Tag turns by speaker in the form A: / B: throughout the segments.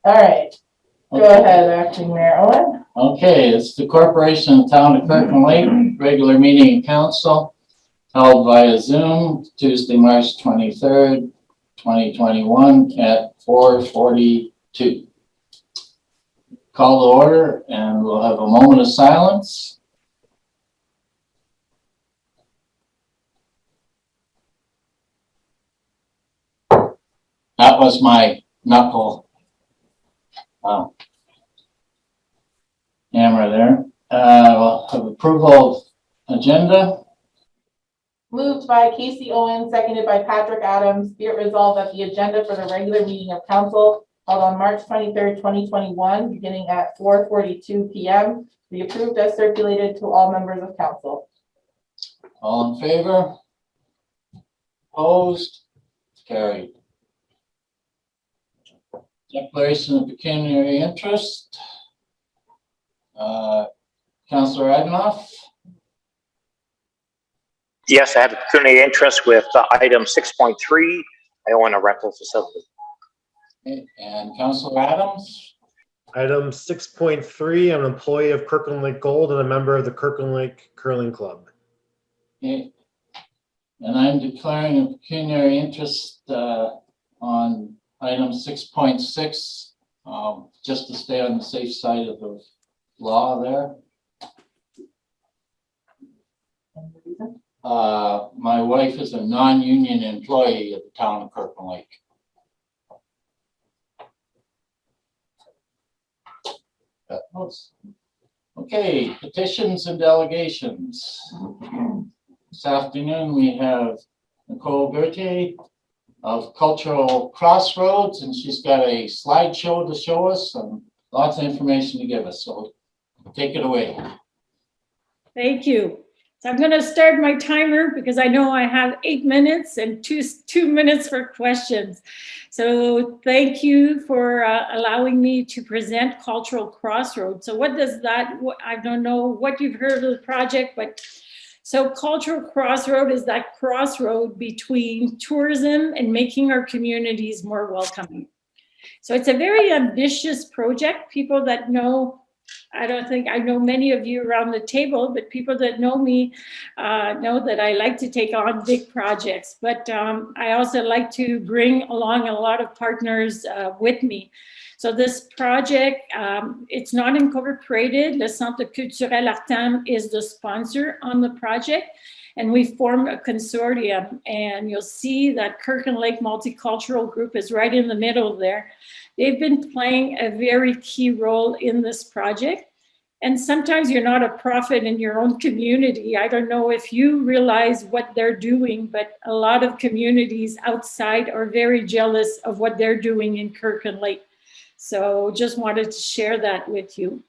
A: All right. Go ahead, Acting Mayor Owen.
B: Okay, it's the Corporation of the Town of Kirkland Lake regular meeting and council held via Zoom Tuesday, March 23rd, 2021 at 4:42. Call to order and we'll have a moment of silence. That was my knuckle hammer there. We'll have approval of agenda.
A: Moved by Casey Owen, seconded by Patrick Adams. Be it resolved that the agenda for the regular meeting of council held on March 23rd, 2021, beginning at 4:42 p.m. be approved as circulated to all members of council.
B: All in favor? Opposed? Carried. Declaration of pecuniary interest. Councillor Agnoff.
C: Yes, I have a pecuniary interest with item 6.3. I own a rental facility.
B: Okay. And Councillor Adams.
D: Item 6.3, I'm an employee of Kirkland Lake Gold and a member of the Kirkland Lake Curling Club.
B: Okay. And I'm declaring a pecuniary interest on item 6.6, just to stay on the safe side of the law there. My wife is a non-union employee of the town of Kirkland Lake. Okay, petitions and delegations. This afternoon we have Nicole Berthier of Cultural Crossroads, and she's got a slideshow to show us and lots of information to give us. So take it away.
E: Thank you. So I'm going to start my timer because I know I have 8 minutes and two minutes for questions. So thank you for allowing me to present Cultural Crossroads. So what does that, I don't know what you've heard of the project, but so Cultural Crossroad is that crossroad between tourism and making our communities more welcoming. So it's a very ambitious project. People that know, I don't think I know many of you around the table, but people that know me know that I like to take on big projects. But I also like to bring along a lot of partners with me. So this project, it's not incorporated. Le Centre Culturel Artam is the sponsor on the project. And we formed a consortium. And you'll see that Kirkland Lake Multicultural Group is right in the middle there. They've been playing a very key role in this project. And sometimes you're not a prophet in your own community. I don't know if you realize what they're doing, but a lot of communities outside are very jealous of what they're doing in Kirkland Lake. So just wanted to share that with you.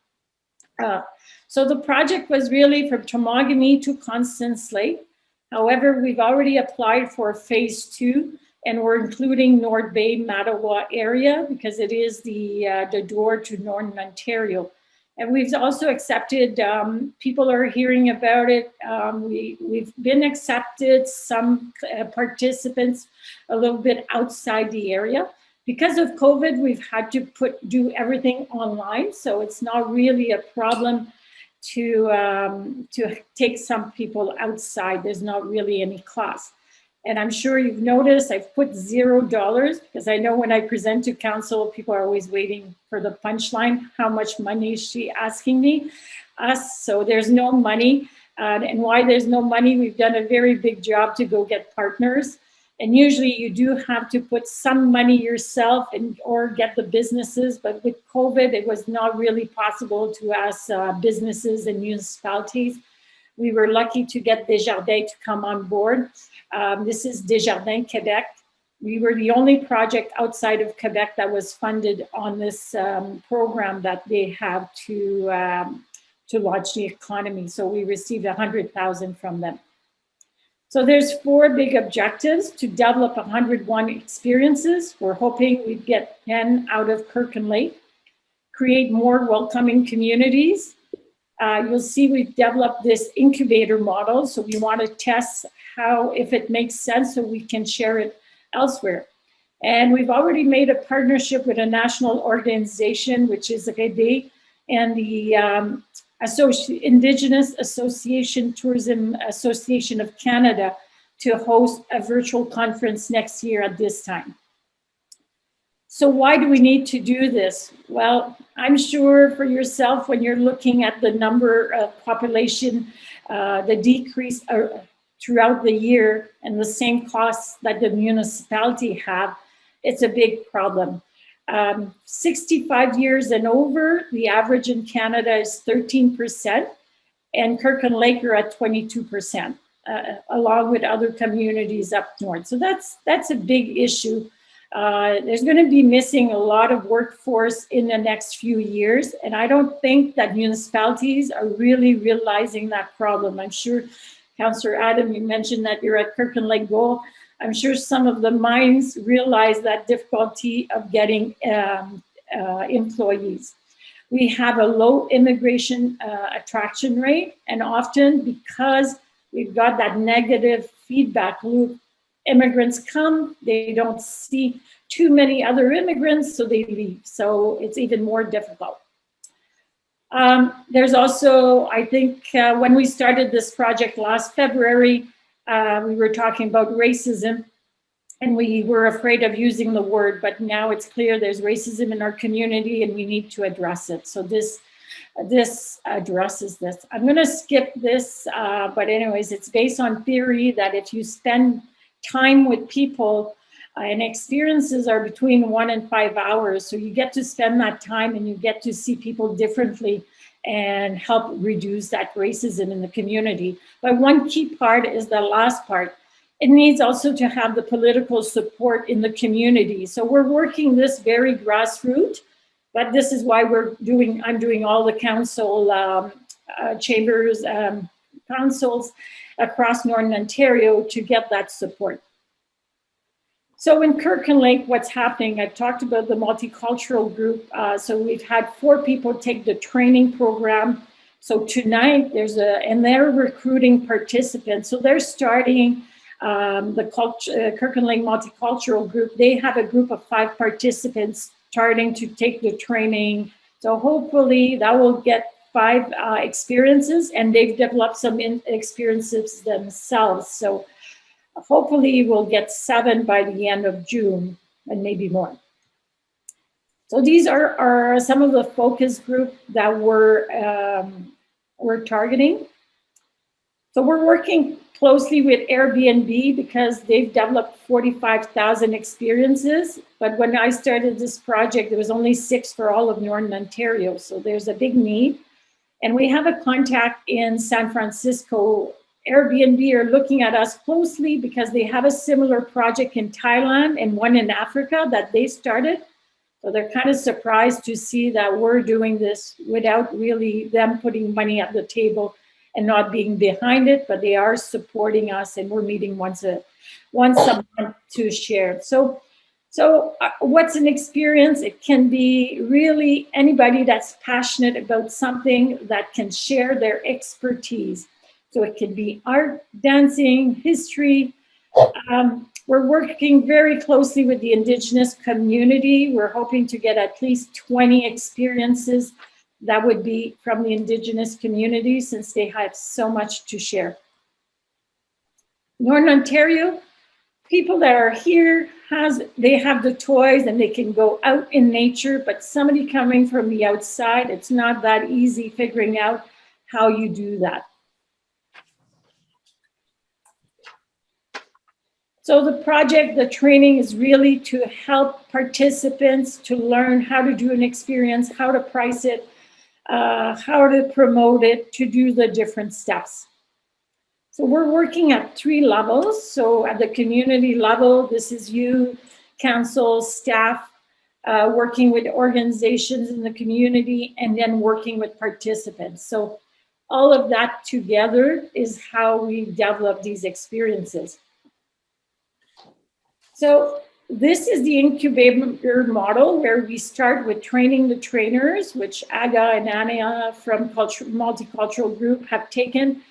E: So the project was really from Tomogamy to Constance Lake. However, we've already applied for phase 2. And we're including North Bay, Mattawa area because it is the door to Northern Ontario. And we've also accepted, people are hearing about it. We've been accepted, some participants a little bit outside the area. Because of COVID, we've had to do everything online. So it's not really a problem to take some people outside. There's not really any cost. And I'm sure you've noticed I've put $0 because I know when I present to council, people are always waiting for the punchline. How much money is she asking me? So there's no money. And why there's no money, we've done a very big job to go get partners. And usually you do have to put some money yourself or get the businesses. But with COVID, it was not really possible to ask businesses and municipalities. We were lucky to get Desjardins to come on board. This is Desjardins Quebec. We were the only project outside of Quebec that was funded on this program that they have to launch the economy. So we received $100,000 from them. So there's 4 big objectives: to develop 101 experiences. We're hoping we'd get 10 out of Kirkland Lake, create more welcoming communities. You'll see we've developed this incubator model. So we want to test how, if it makes sense, so we can share it elsewhere. And we've already made a partnership with a national organization, which is REDE, and the Indigenous Association Tourism Association of Canada to host a virtual conference next year at this time. So why do we need to do this? Well, I'm sure for yourself, when you're looking at the number of population, the decrease throughout the year and the same costs that the municipality have, it's a big problem. 65 years and over, the average in Canada is 13%, and Kirkland Lake are at 22%, along with other communities up north. So that's a big issue. There's going to be missing a lot of workforce in the next few years, and I don't think that municipalities are really realizing that problem. I'm sure, Councillor Adam, you mentioned that you're at Kirkland Lake Gold. I'm sure some of the mines realize that difficulty of getting employees. We have a low immigration attraction rate, and often because we've got that negative feedback loop, immigrants come, they don't see too many other immigrants, so they leave. So it's even more difficult. There's also, I think, when we started this project last February, we were talking about racism, and we were afraid of using the word, but now it's clear there's racism in our community and we need to address it. So this addresses this. I'm gonna skip this, but anyways, it's based on theory that if you spend time with people, and experiences are between 1 and 5 hours. So you get to spend that time and you get to see people differently and help reduce that racism in the community. But one key part is the last part. It needs also to have the political support in the community. So we're working this very grassroots, but this is why I'm doing all the council chambers, councils across Northern Ontario to get that support. So in Kirkland Lake, what's happening, I've talked about the multicultural group. So we've had 4 people take the training program. So tonight and they're recruiting participants. So they're starting the Kirkland Lake Multicultural Group. They have a group of 5 participants starting to take the training. So hopefully that will get 5 experiences, and they've developed some experiences themselves. So hopefully we'll get 7 by the end of June and maybe more. So these are some of the focus group that we're targeting. So we're working closely with Airbnb because they've developed 45,000 experiences. But when I started this project, there was only 6 for all of Northern Ontario. So there's a big need. And we have a contact in San Francisco. Airbnb are looking at us closely because they have a similar project in Thailand and one in Africa that they started. So they're kind of surprised to see that we're doing this without really them putting money at the table and not being behind it, but they are supporting us, and we're meeting once a month to share. So what's an experience? It can be really anybody that's passionate about something that can share their expertise. So it can be art, dancing, history. We're working very closely with the Indigenous community. We're hoping to get at least 20 experiences that would be from the Indigenous community, since they have so much to share. Northern Ontario, people that are here, they have the toys and they can go out in nature, but somebody coming from the outside, it's not that easy figuring out how you do that. So the project, the training is really to help participants to learn how to do an experience, how to price it, how to promote it, to do the different steps. So we're working at 3 levels. So at the community level, this is you, council, staff, working with organizations in the community, and then working with participants. So all of that together is how we develop these experiences. So this is the incubator model, where we start with training the trainers, which Aga and Ania from Multicultural Group have taken.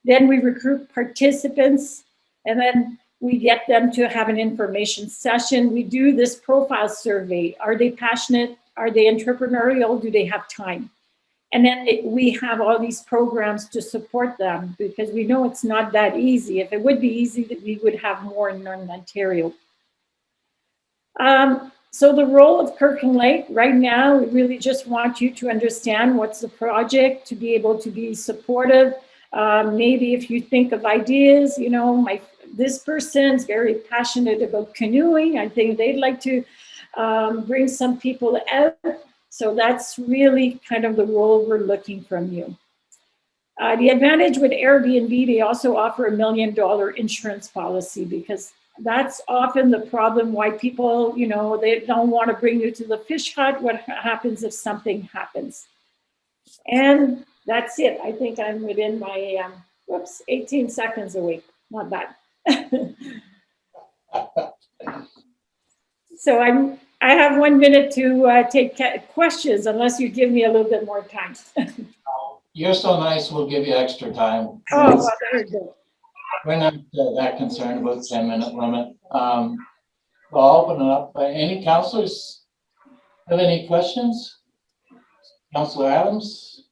E: Then we recruit participants, and then we get them to have an information session. We do this profile survey. Are they passionate? Are they entrepreneurial? Do they have time? And then we have all these programs to support them because we know it's not that easy. If it would be easy, that we would have more in Northern Ontario. So the role of Kirkland Lake right now, we really just want you to understand what's the project, to be able to be supportive. Maybe if you think of ideas, you know, this person's very passionate about canoeing. I think they'd like to bring some people out. So that's really kind of the role we're looking from you. The advantage with Airbnb, they also offer $1 million insurance policy because that's often the problem why people, you know, they don't want to bring you to the fish hut. What happens if something happens? And that's it. I think I'm within my, 18 seconds away. Not bad. So I have 1 minute to take questions unless you give me a little bit more time.
B: You're so nice, we'll give you extra time.
E: Oh, well, there you go.
B: We're not that concerned about 10-minute limit. I'll open it up. Any councilors have any questions? Councilor Adams?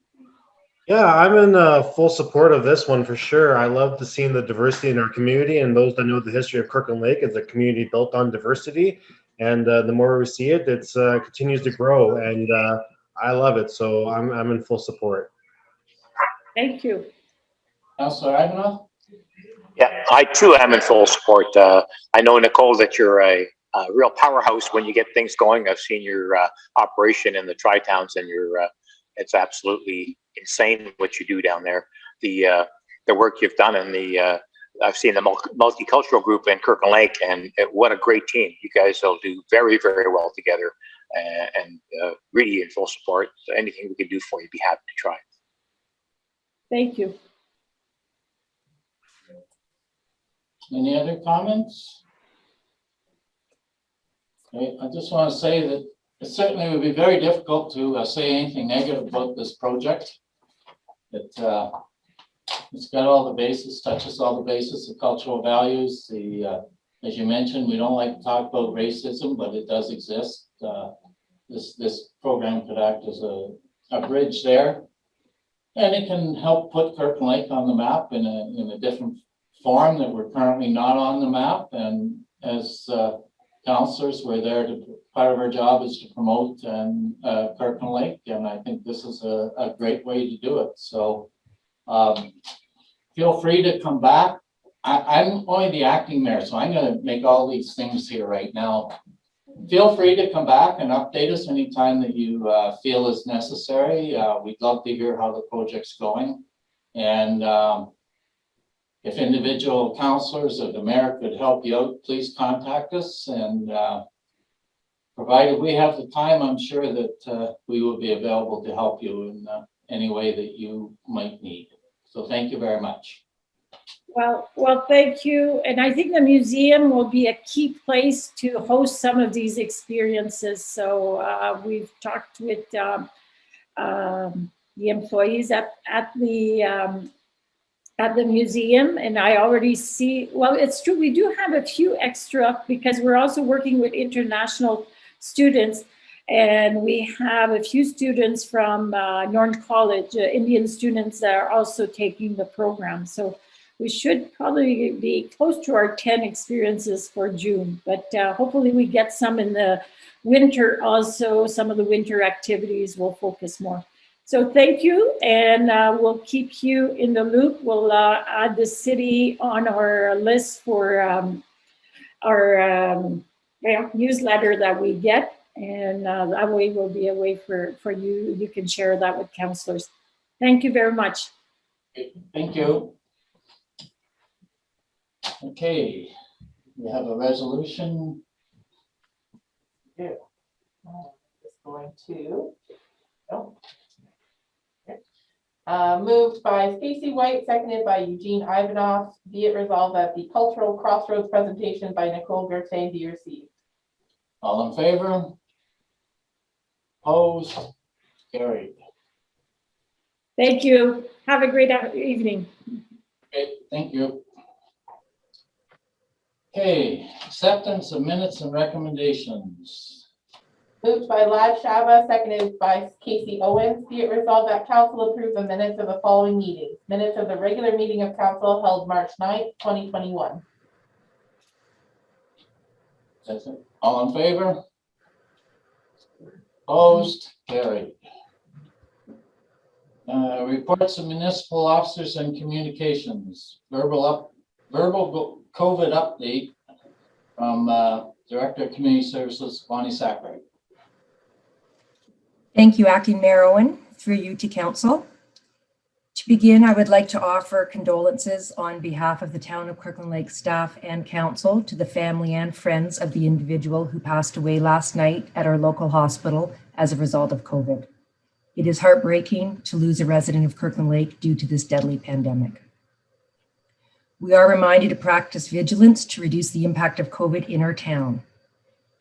D: Yeah, I'm in full support of this one for sure. I love to see the diversity in our community, and those that know the history of Kirkland Lake is a community built on diversity. And the more we see it, it continues to grow, and I love it. So I'm in full support.
E: Thank you.
B: Councilor Ivanov?
C: Yeah, I too am in full support. I know, Nicole, that you're a real powerhouse when you get things going. I've seen your operation in the Tri-Towns, and it's absolutely insane what you do down there. The work you've done, and I've seen the multicultural group in Kirkland Lake, and what a great team. You guys will do very, very well together, and really in full support. So anything we can do for you, be happy to try.
E: Thank you.
B: Any other comments? Okay, I just want to say that it certainly would be very difficult to say anything negative about this project. It's got all the bases, touches all the bases of cultural values. As you mentioned, we don't like to talk about racism, but it does exist. This program could act as a bridge there, and it can help put Kirkland Lake on the map in a different form that we're currently not on the map. And as councillors, we're there to, part of our job is to promote Kirkland Lake, and I think this is a great way to do it. So feel free to come back. I'm only the acting mayor, so I'm going to make all these things here right now. Feel free to come back and update us anytime that you feel is necessary. We'd love to hear how the project's going. And if individual councillors or the mayor could help you out, please contact us. And provided we have the time, I'm sure that we will be available to help you in any way that you might need. So thank you very much.
E: Well, thank you. And I think the museum will be a key place to host some of these experiences. So we've talked with the employees at the museum, and I already see, well, it's true, we do have a few extra because we're also working with international students, and we have a few students from Norton College, Indian students that are also taking the program. So we should probably be close to our 10 experiences for June, but hopefully we get some in the winter also. Some of the winter activities will focus more. So thank you, and we'll keep you in the loop. We'll add the city on our list for our newsletter that we get, and that way will be a way for you. You can share that with councillors. Thank you very much.
B: Thank you. Okay, we have a resolution.
A: Just going to, oh. Moved by Stacy White, seconded by Eugene Ivanov. Be it resolved that the cultural crossroads presentation by Nicole Gertain be received.
B: All in favor? Opposed? Carried.
E: Thank you. Have a great evening.
B: Okay, thank you. Okay, acceptance of minutes and recommendations.
A: Moved by Lad Shaba, seconded by Casey Owens. Be it resolved that council approve the minutes of the following meetings. Minutes of the regular meeting of council held March 9th, 2021.
B: All in favor? Opposed? Carried. Reports of municipal officers and communications. Verbal COVID update from Director of Community Services, Bonnie Sackler.
F: Thank you, Acting Mayor Owen, through you to Council. To begin, I would like to offer condolences on behalf of the Town of Kirkland Lake staff and Council to the family and friends of the individual who passed away last night at our local hospital as a result of COVID. It is heartbreaking to lose a resident of Kirkland Lake due to this deadly pandemic. We are reminded to practice vigilance to reduce the impact of COVID in our town.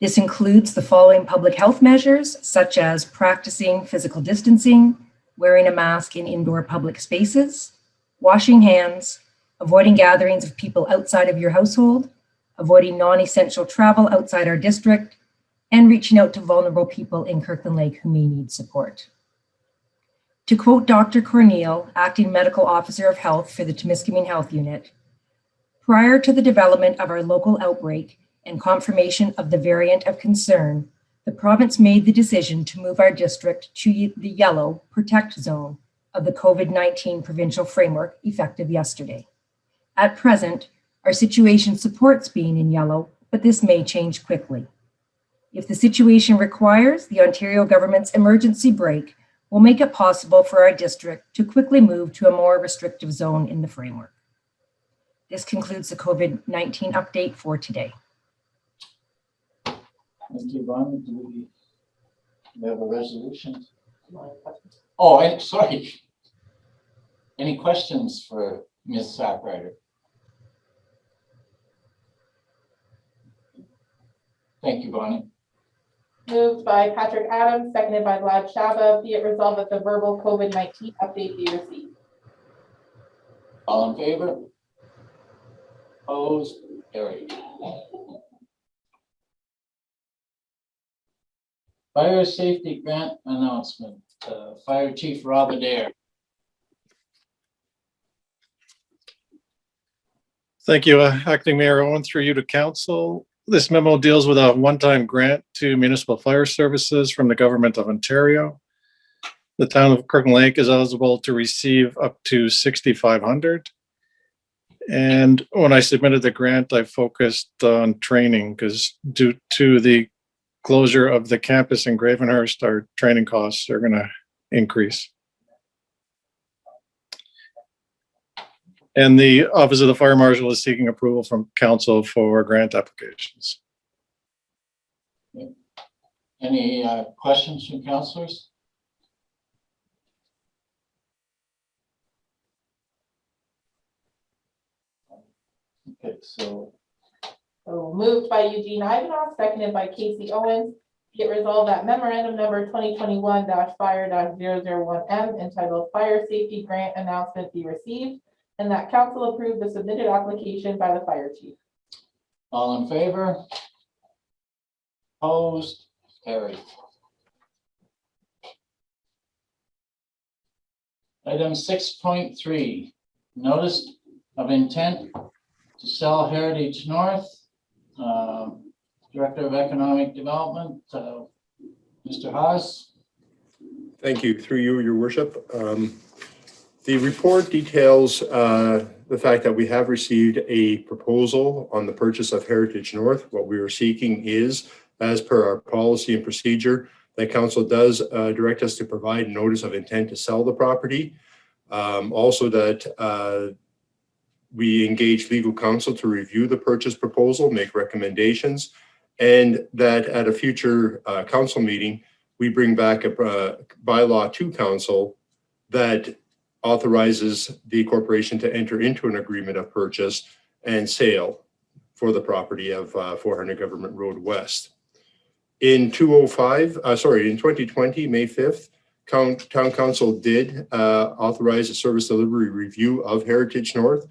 F: This includes the following public health measures, such as practicing physical distancing, wearing a mask in indoor public spaces, washing hands, avoiding gatherings of people outside of your household, avoiding non-essential travel outside our district, and reaching out to vulnerable people in Kirkland Lake who may need support. To quote Dr. Corneal, Acting Medical Officer of Health for the Temiskaming Health Unit, prior to the development of our local outbreak and confirmation of the variant of concern, the province made the decision to move our district to the yellow protect zone of the COVID-19 provincial framework effective yesterday. At present, our situation supports being in yellow, but this may change quickly. If the situation requires, the Ontario government's emergency brake will make it possible for our district to quickly move to a more restrictive zone in the framework. This concludes the COVID-19 update for today.
B: Thank you, Bonnie. Do we have a resolution? Oh, I'm sorry. Any questions for Ms. Sackrider? Thank you, Bonnie.
A: Moved by Patrick Adams, seconded by Lad Shaba. Be it resolved that the verbal COVID-19 update be received.
B: All in favor? Opposed? Carried. Fire safety grant announcement. Fire Chief Rob Adair.
G: Thank you, Acting Mayor Owen, through you to Council. This memo deals with a one-time grant to municipal fire services from the Government of Ontario. The town of Kirkland Lake is eligible to receive up to $6,500. And when I submitted the grant, I focused on training because due to the closure of the campus in Gravenhurst, our training costs are going to increase. And the Office of the Fire Marshal is seeking approval from Council for grant applications.
B: Any questions from councilors? Okay, so
A: Moved by Eugene Ivanov, seconded by Casey Owens. Be it resolved that memorandum number 2021-fire.001M entitled Fire Safety Grant Announcement be received, and that council approve the submitted application by the fire chief.
B: all in favor? Opposed? Carried. Item 6.3, notice of intent to sell Heritage North. Director of Economic Development, Mr. Haas.
H: Thank you. Through you, Your Worship. The report details the fact that we have received a proposal on the purchase of Heritage North. What we are seeking is, as per our policy and procedure, that council does direct us to provide notice of intent to sell the property. Also that we engage legal counsel to review the purchase proposal, make recommendations, and that at a future council meeting, we bring back a bylaw to council that authorizes the corporation to enter into an agreement of purchase and sale for the property of 400 Government Road West. In 2020, May 5th, Town Council did authorize a service delivery review of Heritage North.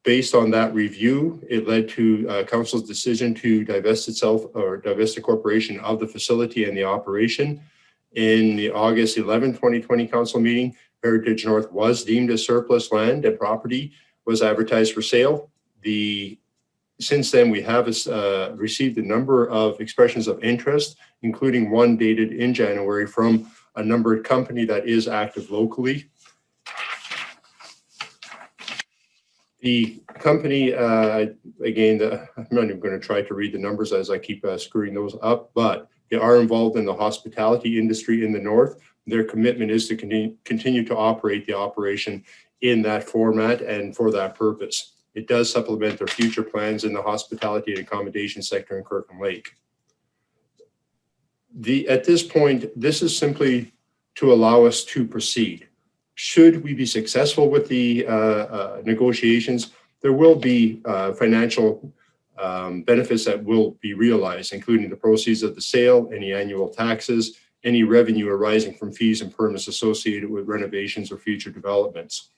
H: Based on that review, it led to council's decision to divest the corporation of the facility and the operation. In the August 11, 2020 council meeting, Heritage North was deemed as surplus land and property was advertised for sale. Since then, we have received a number of expressions of interest, including one dated in January from a numbered company that is active locally. The company, again, I'm not even going to try to read the numbers as I keep screwing those up, but they are involved in the hospitality industry in the north. Their commitment is to continue to operate the operation in that format and for that purpose. It does supplement their future plans in the hospitality and accommodation sector in Kirkland Lake. At this point, this is simply to allow us to proceed. Should we be successful with the negotiations, there will be financial benefits that will be realized, including the proceeds of the sale, any annual taxes, any revenue arising from fees and permits associated with renovations or future developments.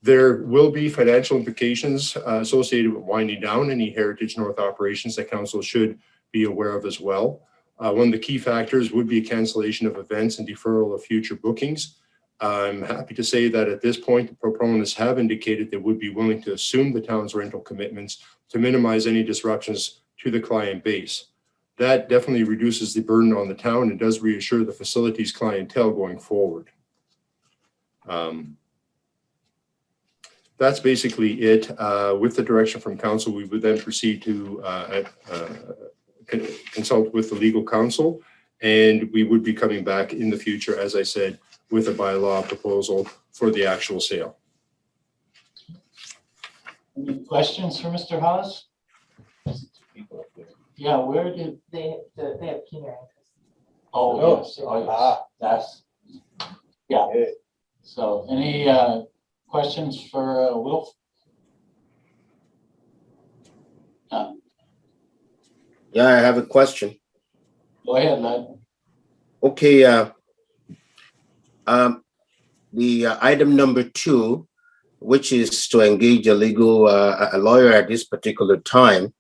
H: There will be financial implications associated with winding down any Heritage North operations that council should be aware of as well. One of the key factors would be a cancellation of events and deferral of future bookings. I'm happy to say that at this point, the proponents have indicated they would be willing to assume the town's rental commitments to minimize any disruptions to the client base. That definitely reduces the burden on the town and does reassure the facility's clientele going forward. That's basically it. With the direction from council, we would then proceed to consult with the legal counsel, and we would be coming back in the future, as I said, with a bylaw proposal for the actual sale.
B: Any questions for Mr. Hawes? Yeah, where did,
A: They have keener interest.
B: oh, yes, that's, yeah. So any questions for Wilf?
I: Yeah, I have a question.
B: Go ahead, lad.
I: Okay, the item number 2, which is to engage a legal a lawyer at this particular time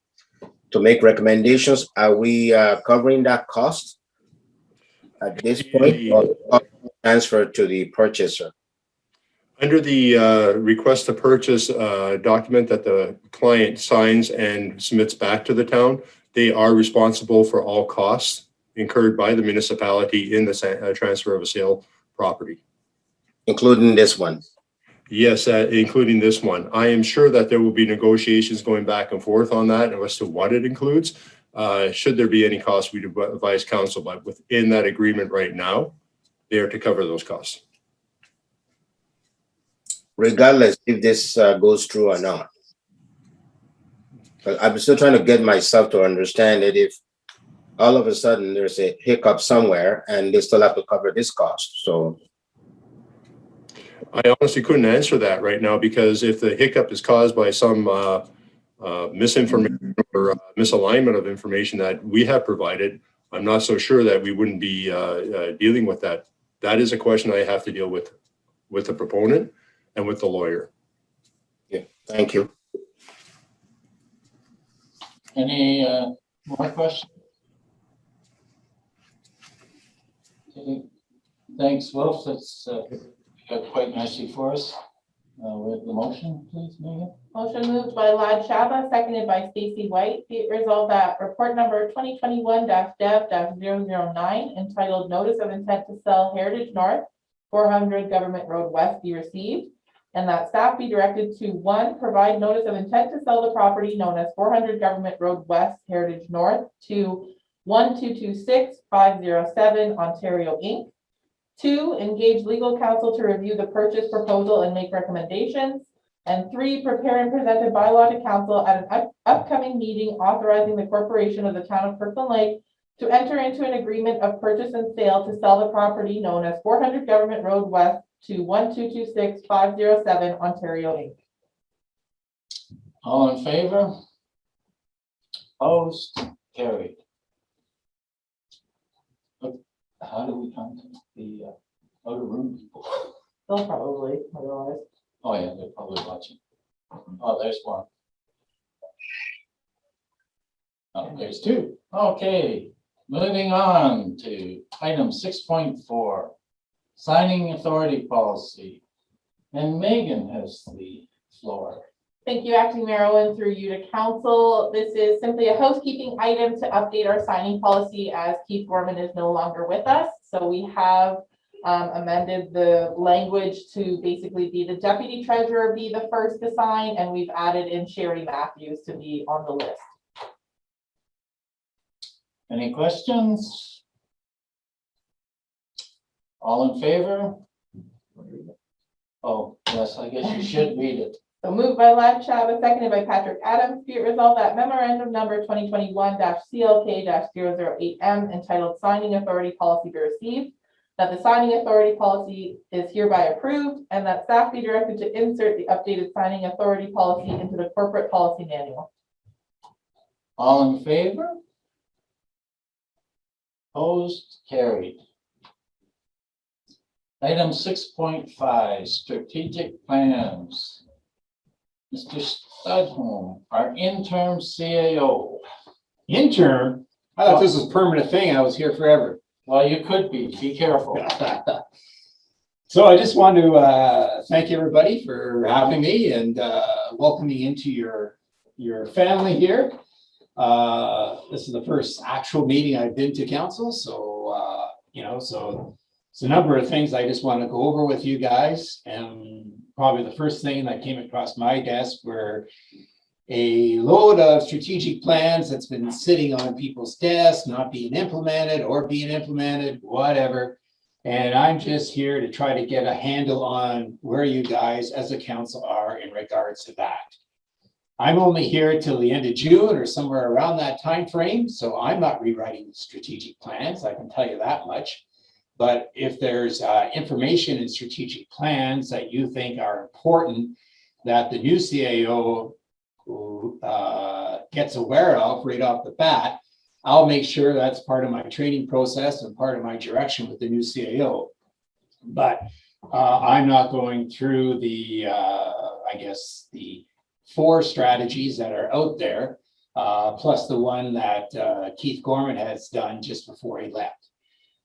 I: to make recommendations. Are we covering that cost at this point, or transfer to the purchaser?
H: Under the request to purchase document that the client signs and submits back to the town, they are responsible for all costs incurred by the municipality in the transfer of a sale property.
I: Including this one?
H: Yes, including this one. I am sure that there will be negotiations going back and forth on that as to what it includes. Should there be any costs, we'd advise council, but within that agreement right now, they are to cover those costs.
I: Regardless if this goes through or not. But I'm still trying to get myself to understand that if all of a sudden there's a hiccup somewhere and they still have to cover this cost. So
H: I honestly couldn't answer that right now, because if the hiccup is caused by some misinformation or misalignment of information that we have provided, I'm not so sure that we wouldn't be dealing with that. That is a question I have to deal with the proponent and with the lawyer.
I: yeah, thank you.
B: Any more questions? Okay. Thanks, Wilf. That's quite nicely for us. With the motion, please, Megan.
A: Motion moved by Lad Shaba, seconded by Stacy White. Be it resolved that report number 2021-dev-009 entitled Notice of Intent to Sell Heritage North, 400 Government Road West be received, and that staff be directed to 1, provide notice of intent to sell the property known as 400 Government Road West, Heritage North to 1226507 Ontario Inc. 2, engage legal counsel to review the purchase proposal and make recommendations. And 3, prepare and present a bylaw to council at an upcoming meeting authorizing the corporation of the town of Kirkland Lake to enter into an agreement of purchase and sale to sell the property known as 400 Government Road West to 1226507 Ontario Inc.
B: All in favor? Opposed? Carried. How do we contact the outer room people?
A: They'll probably, otherwise.
B: Oh yeah, they're probably watching. Oh, there's one. Oh, there's two. Okay, moving on to item 6.4, signing authority policy. And Megan has the floor.
A: Thank you, Acting Mayor Owen, through you to council. This is simply a housekeeping item to update our signing policy as Keith Gorman is no longer with us. So we have amended the language to basically be the deputy treasurer be the first to sign, and we've added in Sherry Matthews to be on the list.
B: Any questions? All in favor? Oh, yes, I guess you should read it.
A: So moved by Lad Chavez, seconded by Patrick Adams. Be it resolved that memorandum number 2021-CLK-008M entitled Signing Authority Policy be received, that the signing authority policy is hereby approved, and that staff be directed to insert the updated signing authority policy into the corporate policy manual.
B: All in favor? Opposed? Carried. Item 6.5, strategic plans. Mr. Studholme, our interim CAO.
J: Interim? I thought this was a permanent thing. I was here forever.
B: Well, you could be careful.
J: So I just want to thank everybody for having me and welcoming into your family here. This is the first actual meeting I've been to council. So, so it's a number of things I just want to go over with you guys. And probably the first thing that came across my desk were a load of strategic plans that's been sitting on people's desks, not being implemented or being implemented, whatever. And I'm just here to try to get a handle on where you guys as a council are in regards to that. I'm only here till the end of June or somewhere around that time frame, so I'm not rewriting strategic plans, I can tell you that much. But if there's information in strategic plans that you think are important that the new CAO gets aware of right off the bat, I'll make sure that's part of my training process and part of my direction with the new CAO. But I'm not going through the, I guess, the 4 strategies that are out there, plus the one that Keith Gorman has done just before he left.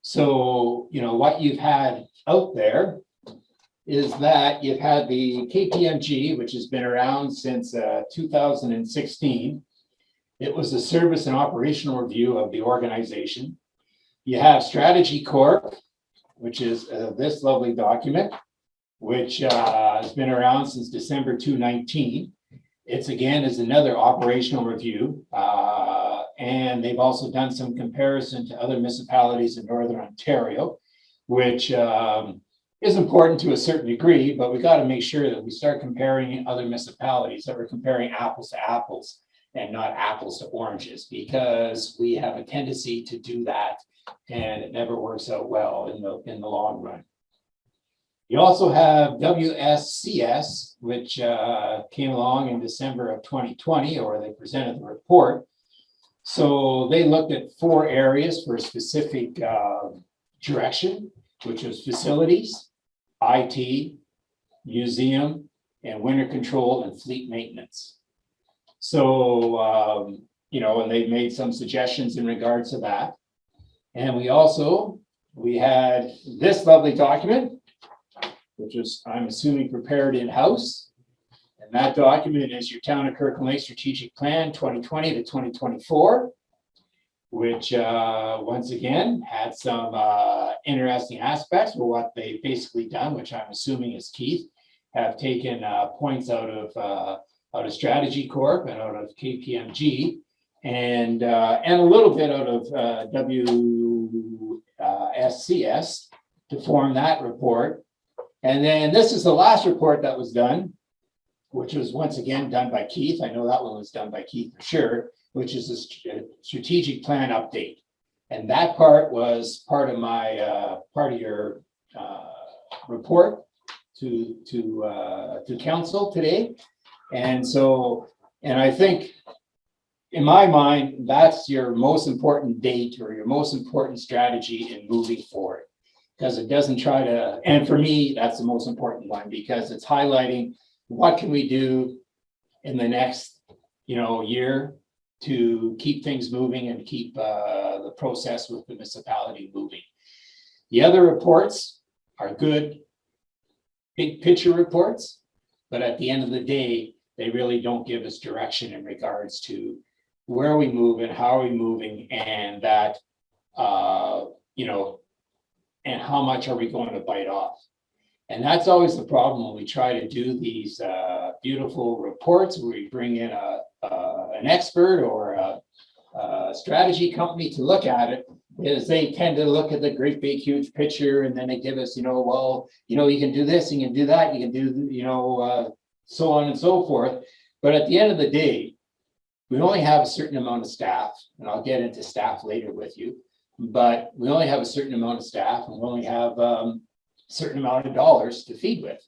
J: So, what you've had out there is that you've had the KPMG, which has been around since 2016. It was a service and operational review of the organization. You have Strategy Corp, which is this lovely document, which has been around since December 2019. It's again is another operational review. And they've also done some comparison to other municipalities in Northern Ontario, which is important to a certain degree, but we got to make sure that we start comparing other municipalities, that we're comparing apples to apples and not apples to oranges, because we have a tendency to do that and it never works out well in the long run. You also have WSCS, which came along in December of 2020, or they presented the report. So they looked at 4 areas for a specific direction, which was facilities, IT, museum, and winter control and fleet maintenance. So, and they've made some suggestions in regards to that. And we had this lovely document, which is, I'm assuming, prepared in-house. And that document is your Town of Kirkland Lake Strategic Plan 2020 to 2024, which once again had some interesting aspects for what they've basically done, which I'm assuming is Keith, have taken points out of Strategy Corp and out of KPMG, and a little bit out of WSCS to form that report. And then this is the last report that was done, which was once again done by Keith. I know that one was done by Keith for sure, which is a strategic plan update. And that part was part of my, part of your report to council today. And so, and I think in my mind, that's your most important date or your most important strategy in moving forward. Because it doesn't try to, and for me, that's the most important one, because it's highlighting what can we do in the next, year to keep things moving and keep the process with the municipality moving. The other reports are good, big picture reports, but at the end of the day, they really don't give us direction in regards to where we move and how are we moving, and that, and how much are we going to bite off. And that's always the problem when we try to do these beautiful reports where we bring in an expert or a strategy company to look at it, is they tend to look at the great big huge picture, and then they give us, you can do this, you can do that, you can do, so on and so forth. But at the end of the day, we only have a certain amount of staff, and I'll get into staff later with you, but we only have a certain amount of staff, and we only have a certain amount of dollars to feed with.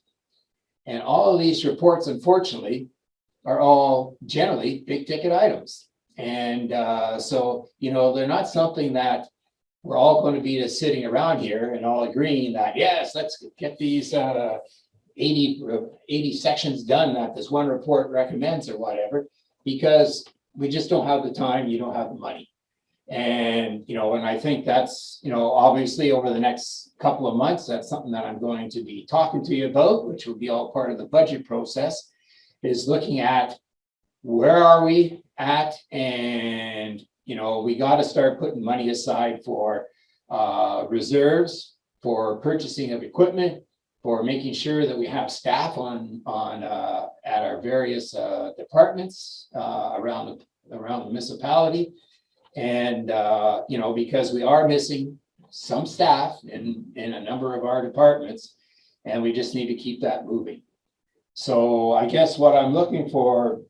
J: And all of these reports, unfortunately, are all generally big ticket items. And so, they're not something that we're all going to be just sitting around here and all agreeing that, yes, let's get these 80 sections done that this one report recommends or whatever, because we just don't have the time, you don't have the money. And, and I think that's, obviously over the next couple of months, that's something that I'm going to be talking to you about, which will be all part of the budget process, is looking at where are we at, and, we got to start putting money aside for reserves, for purchasing of equipment, for making sure that we have staff on at our various departments around the municipality. And, because we are missing some staff in a number of our departments, and we just need to keep that moving. So I guess what I'm looking for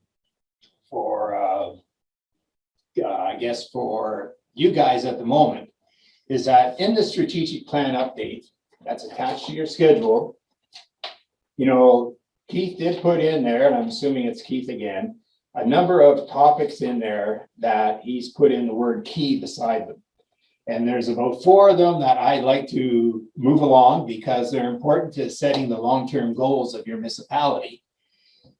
J: you guys at the moment is that in the strategic plan update that's attached to your schedule, Keith did put in there, and I'm assuming it's Keith again, a number of topics in there that he's put in the word key beside them. And there's about 4 of them that I'd like to move along because they're important to setting the long-term goals of your municipality.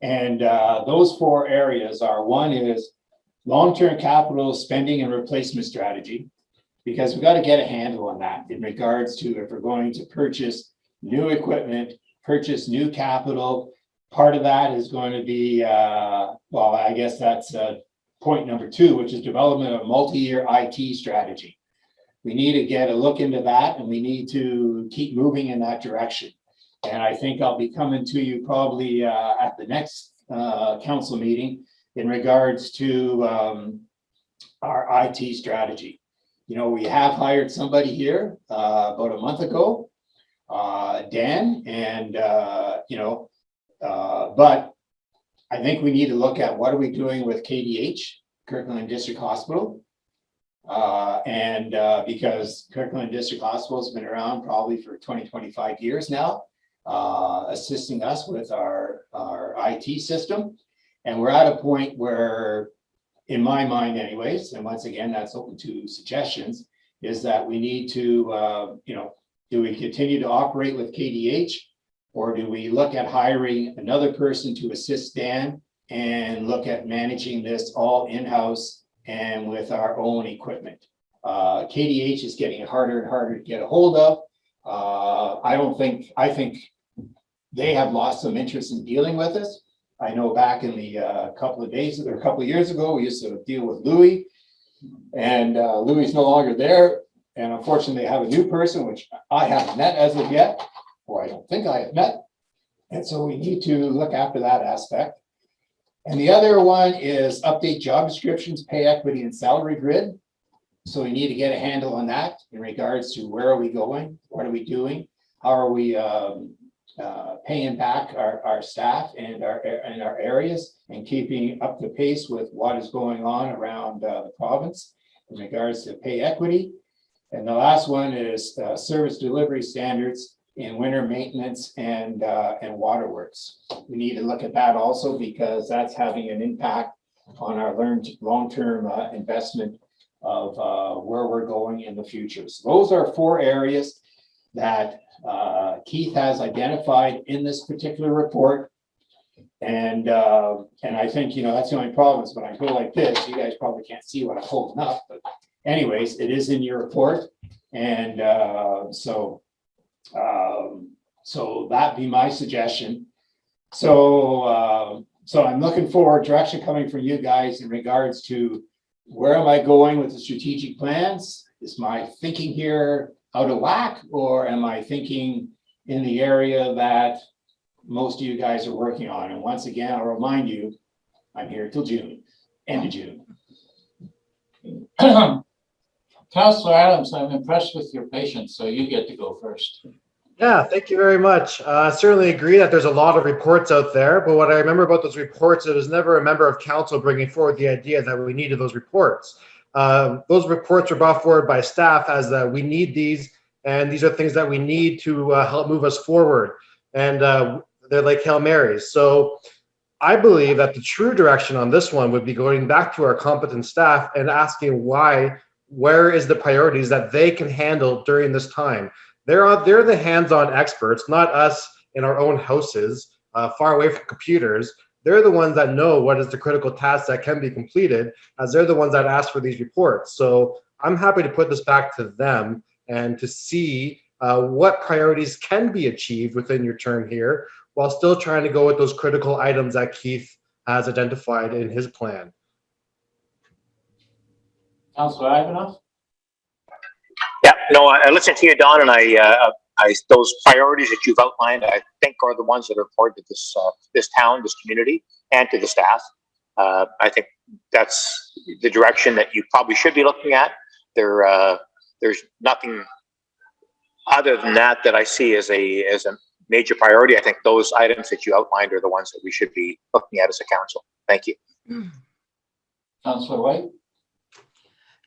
J: And those 4 areas are, one is long-term capital spending and replacement strategy, because we've got to get a handle on that in regards to if we're going to purchase new equipment, purchase new capital. Part of that is going to be, I guess that's point number 2, which is development of multi-year IT strategy. We need to get a look into that, and we need to keep moving in that direction. And I think I'll be coming to you probably at the next council meeting in regards to our IT strategy. We have hired somebody here about a month ago, Dan, and but I think we need to look at what are we doing with KDH, Kirkland District Hospital, because Kirkland District Hospital has been around probably for 20-25 years now, assisting us with our IT system. And we're at a point where, in my mind anyways, and once again, that's open to suggestions, is that we need to, do we continue to operate with KDH, or do we look at hiring another person to assist Dan and look at managing this all in-house and with our own equipment? KDH is getting harder and harder to get a hold of. I think they have lost some interest in dealing with us. I know back in the couple of years ago, we used to deal with Louis, and Louis is no longer there. And unfortunately, they have a new person, which I haven't met as of yet, or I don't think I have met. And so we need to look after that aspect. And the other one is update job descriptions, pay equity, and salary grid. So we need to get a handle on that in regards to where are we going, what are we doing, how are we paying back our staff and our areas, and keeping up to pace with what is going on around the province in regards to pay equity. And the last one is service delivery standards in winter maintenance and waterworks. We need to look at that also, because that's having an impact on our long-term investment of where we're going in the future. So those are 4 areas that Keith has identified in this particular report. And I think, that's the only problem is when I go like this, you guys probably can't see what I'm holding up, but anyways, it is in your report. And so that'd be my suggestion. So I'm looking for direction coming from you guys in regards to where am I going with the strategic plans? Is my thinking here out of whack, or am I thinking in the area that most of you guys are working on? And once again, I'll remind you, I'm here till June, end of June.
B: Councillor Adams, I'm impressed with your patience, so you get to go first.
D: Yeah, thank you very much. I certainly agree that there's a lot of reports out there, but what I remember about those reports, it was never a member of council bringing forward the idea that we needed those reports. Those reports were brought forward by staff as we need these, and these are things that we need to help move us forward. And they're like Hail Marys. So I believe that the true direction on this one would be going back to our competent staff and asking where is the priorities that they can handle during this time. They're the hands-on experts, not us in our own houses, far away from computers. They're the ones that know what is the critical tasks that can be completed, as they're the ones that ask for these reports. So I'm happy to put this back to them and to see what priorities can be achieved within your term here, while still trying to go with those critical items that Keith has identified in his plan.
B: Councillor Ivanov?
C: Yeah, no, I listened to you, Don, and I those priorities that you've outlined, I think are the ones that are important to this town, this community, and to the staff. I think that's the direction that you probably should be looking at. There's nothing other than that I see as a major priority. I think those items that you outlined are the ones that we should be looking at as a council. Thank you.
B: Councillor White?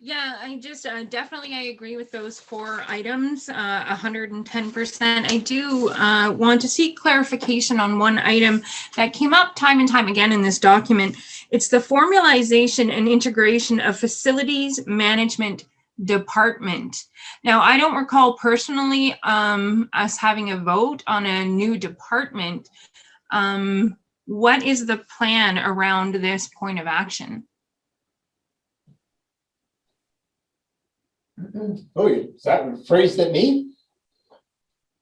K: Yeah, I just definitely I agree with those 4 items, 110%. I do want to seek clarification on one item that came up time and time again in this document. It's the formalization and integration of facilities management department. Now, I don't recall personally us having a vote on a new department. What is the plan around this point of action?
J: Oh, is that phrased at me?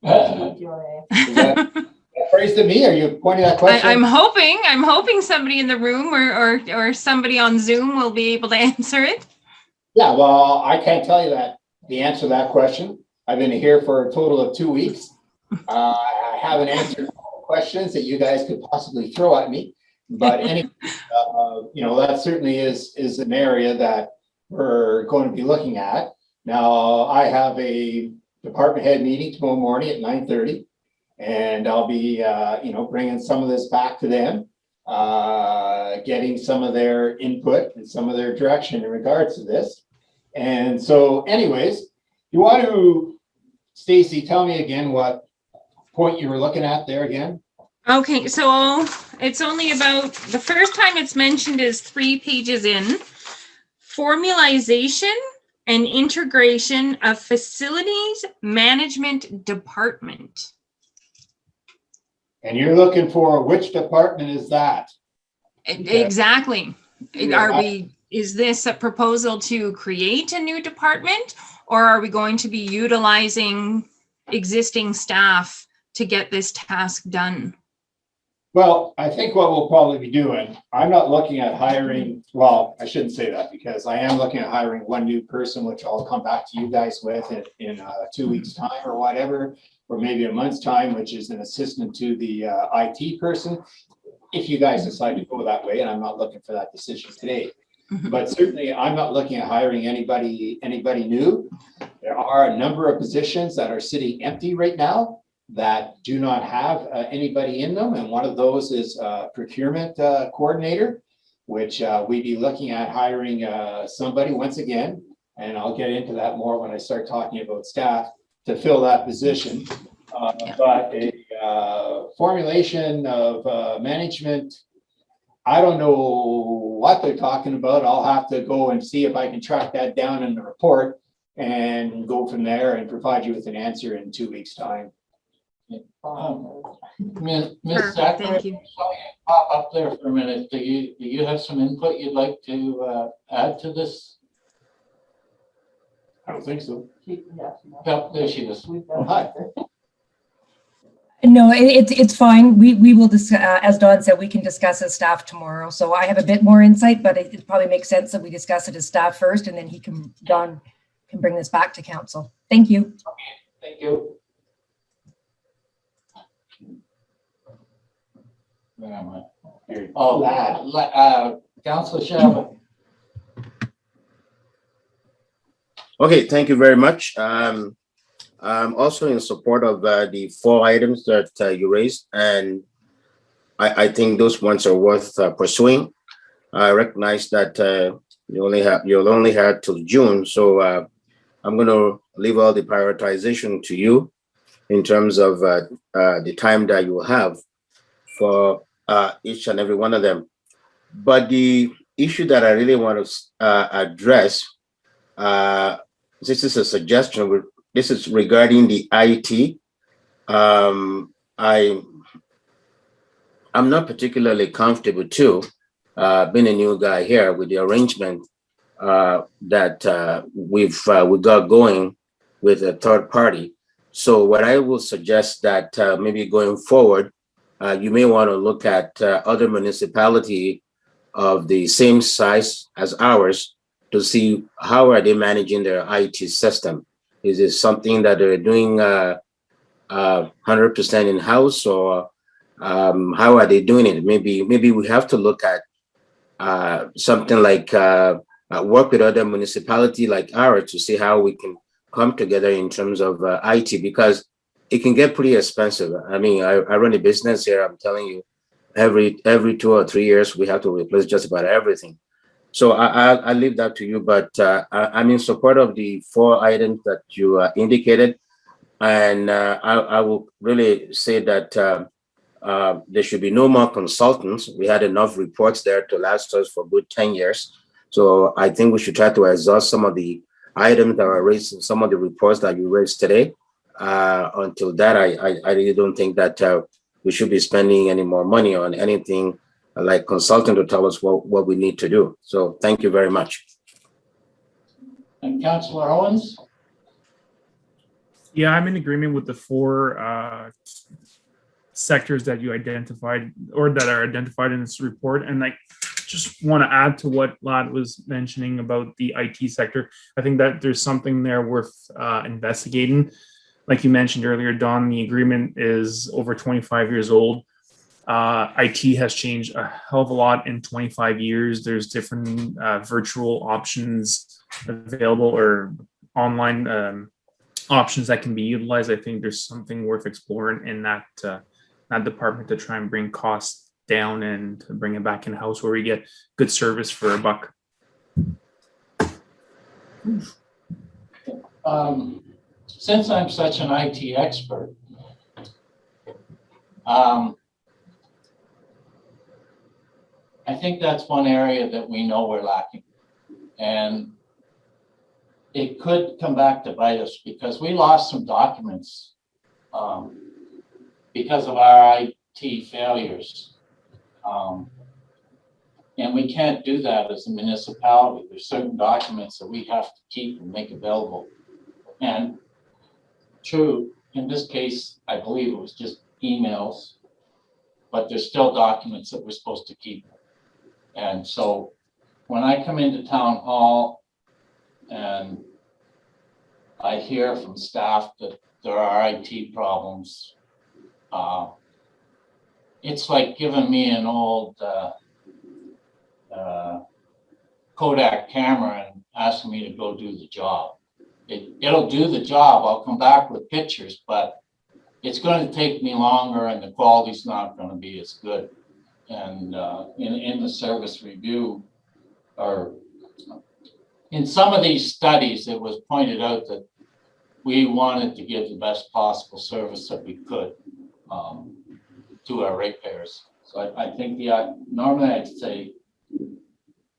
J: Is that phrased at me? Are you pointing that question?
K: I'm hoping somebody in the room or somebody on Zoom will be able to answer it.
J: Yeah, well, I can't tell you that the answer to that question. I've been here for a total of 2 weeks. I haven't answered all the questions that you guys could possibly throw at me. But anyway, that certainly is an area that we're going to be looking at. Now, I have a department head meeting tomorrow morning at 9:30, and I'll be, bringing some of this back to them, getting some of their input and some of their direction in regards to this. And so anyways, you want to, Stacy, tell me again what point you were looking at there again?
K: Okay, so it's only about, the first time it's mentioned is 3 pages in. Formalization and integration of facilities management department.
J: And you're looking for which department is that?
K: Exactly. Is this a proposal to create a new department, or are we going to be utilizing existing staff to get this task done?
J: Well, I think what we'll probably be doing, I'm not looking at hiring, well, I shouldn't say that, because I am looking at hiring one new person, which I'll come back to you guys with in 2 weeks' time or whatever, or maybe a month's time, which is an assistant to the IT person, if you guys decide to go that way, and I'm not looking for that decision today. But certainly, I'm not looking at hiring anybody new. There are a number of positions that are sitting empty right now that do not have anybody in them. And one of those is procurement coordinator, which we'd be looking at hiring somebody once again. And I'll get into that more when I start talking about staff to fill that position. But a formulation of management, I don't know what they're talking about. I'll have to go and see if I can track that down in the report and go from there and provide you with an answer in 2 weeks' time.
B: Ms.
K: Perfect,
B: Zachary,
K: thank you.
B: pop up there for a minute. Do you have some input you'd like to add to this?
J: I don't think so.
B: Yep, there she is.
J: Oh, hi.
F: No, it's fine. We will, as Don said, we can discuss as staff tomorrow. So I have a bit more insight, but it probably makes sense that we discuss it as staff first, and then Don can bring this back to council. Thank you.
B: Thank you. Where am I? Oh, Councilor Shabbat.
I: Okay, thank you very much. I'm also in support of the 4 items that you raised, and I think those ones are worth pursuing. I recognize that you'll only have till June, so I'm going to leave all the prioritization to you in terms of the time that you will have for each and every one of them. But the issue that I really want to address, this is a suggestion. This is regarding the IT. I'm not particularly comfortable too, being a new guy here, with the arrangement that we got going with a third party. So what I will suggest that maybe going forward, you may want to look at other municipality of the same size as ours to see how are they managing their IT system. Is it something that they're doing 100% in-house, or how are they doing it? Maybe we have to look at something like work with other municipality like ours to see how we can come together in terms of IT, because it can get pretty expensive. I mean, I run a business here. I'm telling you, every 2 or 3 years, we have to replace just about everything. So I'll leave that to you, but I'm in support of the 4 items that you indicated. And I will really say that there should be no more consultants. We had enough reports there to last us for good 10 years. So I think we should try to exhaust some of the items that are raised in some of the reports that you raised today. Until that, I really don't think that we should be spending any more money on anything like consultant to tell us what we need to do. So thank you very much.
B: And Councilor Owens?
L: Yeah, I'm in agreement with the 4 sectors that you identified, or that are identified in this report. And I just want to add to what Lad was mentioning about the IT sector. I think that there's something there worth investigating. Like you mentioned earlier, Don, the agreement is over 25 years old. IT has changed a hell of a lot in 25 years. There's different virtual options available, or online options that can be utilized. I think there's something worth exploring in that department to try and bring costs down and to bring it back in-house where we get good service for a buck.
B: Since I'm such an IT expert, I think that's one area that we know we're lacking. And it could come back to bite us, because we lost some documents because of our IT failures. And we can't do that as a municipality. There's certain documents that we have to keep and make available. And true, in this case, I believe it was just emails, but there's still documents that we're supposed to keep. And so when I come into town hall and I hear from staff that there are IT problems, it's like giving me an old Kodak camera and asking me to go do the job. It'll do the job. I'll come back with pictures, but it's going to take me longer and the quality's not going to be as good. And in the service review, or in some of these studies, it was pointed out that we wanted to give the best possible service that we could to our ratepayers. So I think normally I'd say,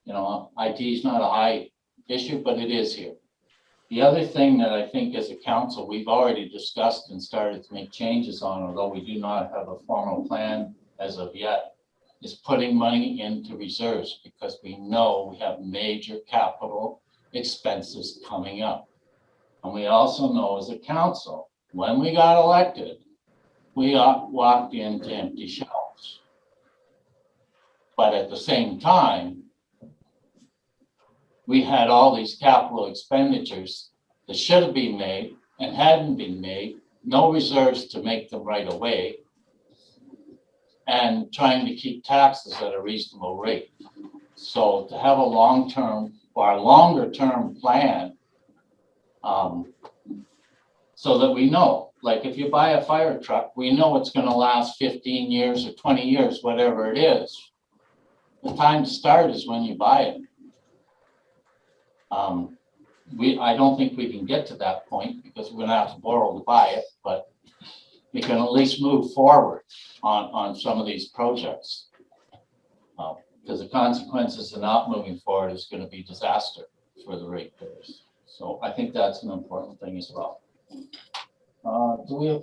B: IT is not a high issue, but it is here. The other thing that I think as a council, we've already discussed and started to make changes on, although we do not have a formal plan as of yet, is putting money into reserves because we know we have major capital expenses coming up. And we also know as a council, when we got elected, we walked into empty shelves. But at the same time, we had all these capital expenditures that should have been made and hadn't been made, no reserves to make them right away, and trying to keep taxes at a reasonable rate. So to have a long-term or a longer-term plan, so that we know, like if you buy a fire truck, we know it's going to last 15 years or 20 years, whatever it is. The time to start is when you buy it. I don't think we can get to that point because we're gonna have to borrow to buy it, but we can at least move forward on some of these projects. Because the consequences of not moving forward is gonna be disaster for the ratepayers. So I think that's an important thing as well. Do we have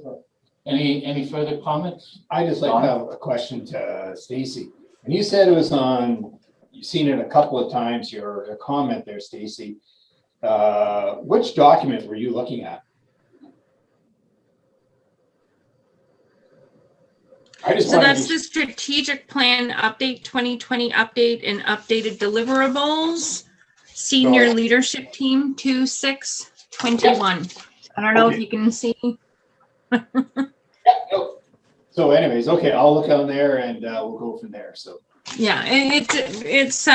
B: any further comments?
J: I just like to have a question to Stacy. And you said it was on, you've seen it a couple of times, your comment there, Stacy. Which document were you looking at?
K: So that's the strategic plan update, 2020 update and updated deliverables, senior leadership team 2621. I don't know if you can see.
J: So anyways, okay, I'll look on there and we'll go from there. So
K: yeah, it's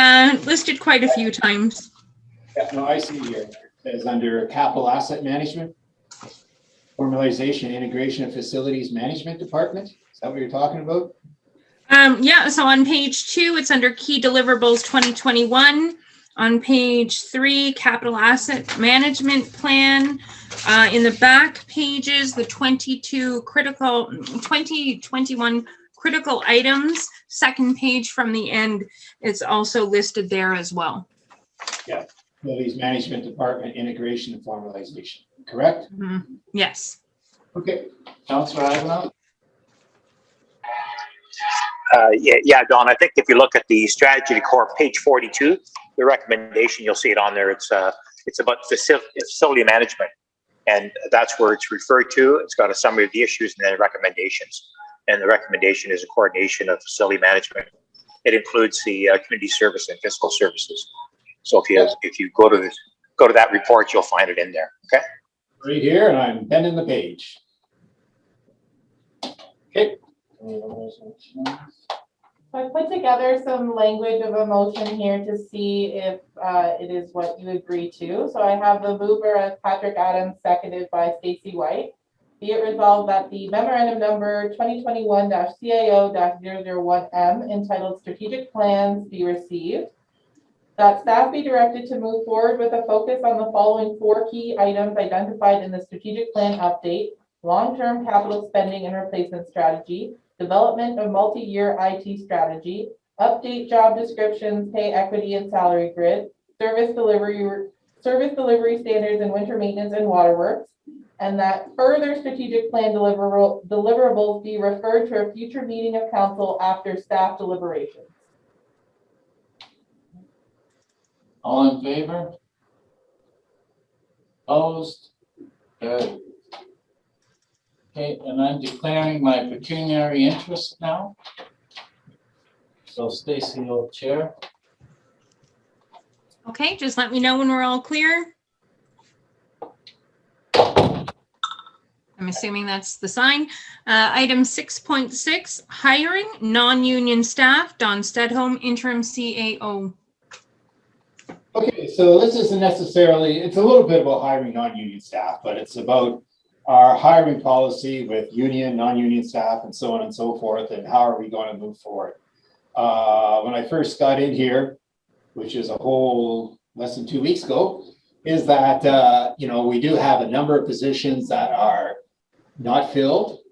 K: listed quite a few times.
J: yeah, no, I see here. It says under capital asset management, formalization, integration of facilities management department. Is that what you're talking about?
K: Yeah, so on page 2, it's under key deliverables 2021. On page 3, capital asset management plan. In the back pages, the 2021 critical items, second page from the end, it's also listed there as well.
J: Yeah, facilities management department, integration and formalization, correct?
K: Mm-hmm. Yes.
J: Okay.
B: Councilor Ivanov?
C: Yeah, Don, I think if you look at the strategy core, page 42, the recommendation, you'll see it on there. It's about facility management. And that's where it's referred to. It's got a summary of the issues and then recommendations. And the recommendation is a coordination of facility management. It includes the community service and fiscal services. So if you go to that report, you'll find it in there. Okay.
J: Right here, and I'm bending the page. Okay.
A: So I put together some language of a motion here to see if it is what you agree to. So I have the mover as Patrick Adams, seconded by Stacy White. Be it resolved that the memorandum number 2021-CAO-001M entitled Strategic Plans be received. That staff be directed to move forward with a focus on the following 4 key items identified in the strategic plan update: long-term capital spending and replacement strategy, development of multi-year IT strategy, update job descriptions, pay equity and salary grid, service delivery standards and winter maintenance and waterworks, and that further strategic plan deliverables be referred to a future meeting of council after staff deliberations.
B: All in favor? Opposed? Carried. Okay, and I'm declaring my pecuniary interest now. So Stacy will chair.
K: Okay, just let me know when we're all clear. I'm assuming that's the sign. Item 6.6, hiring non-union staff, Don Stedholm, interim CAO.
J: Okay, so this isn't necessarily, it's a little bit about hiring non-union staff, but it's about our hiring policy with union, non-union staff, and so on and so forth, and how are we going to move forward. When I first got in here, which is a whole less than 2 weeks ago, is that, we do have a number of positions that are not filled.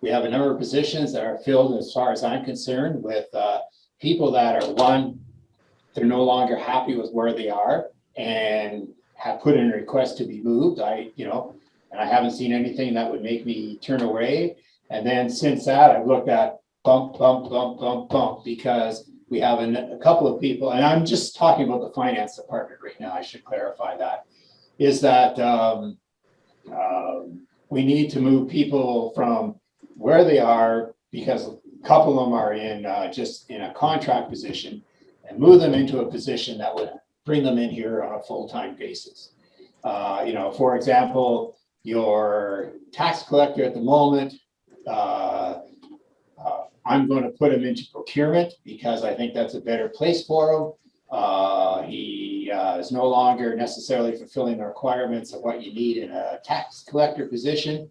J: We have a number of positions that are filled, as far as I'm concerned, with people that are, one, they're no longer happy with where they are, and have put in a request to be moved. And I haven't seen anything that would make me turn away. And then since that, I've looked at bump, bump, bump, bump, bump, because we have a couple of people, and I'm just talking about the finance department right now, I should clarify that, is that we need to move people from where they are, because a couple of them are just in a contract position, and move them into a position that would bring them in here on a full-time basis. For example, your tax collector at the moment, I'm going to put him into procurement because I think that's a better place for him. He is no longer necessarily fulfilling the requirements of what you need in a tax collector position.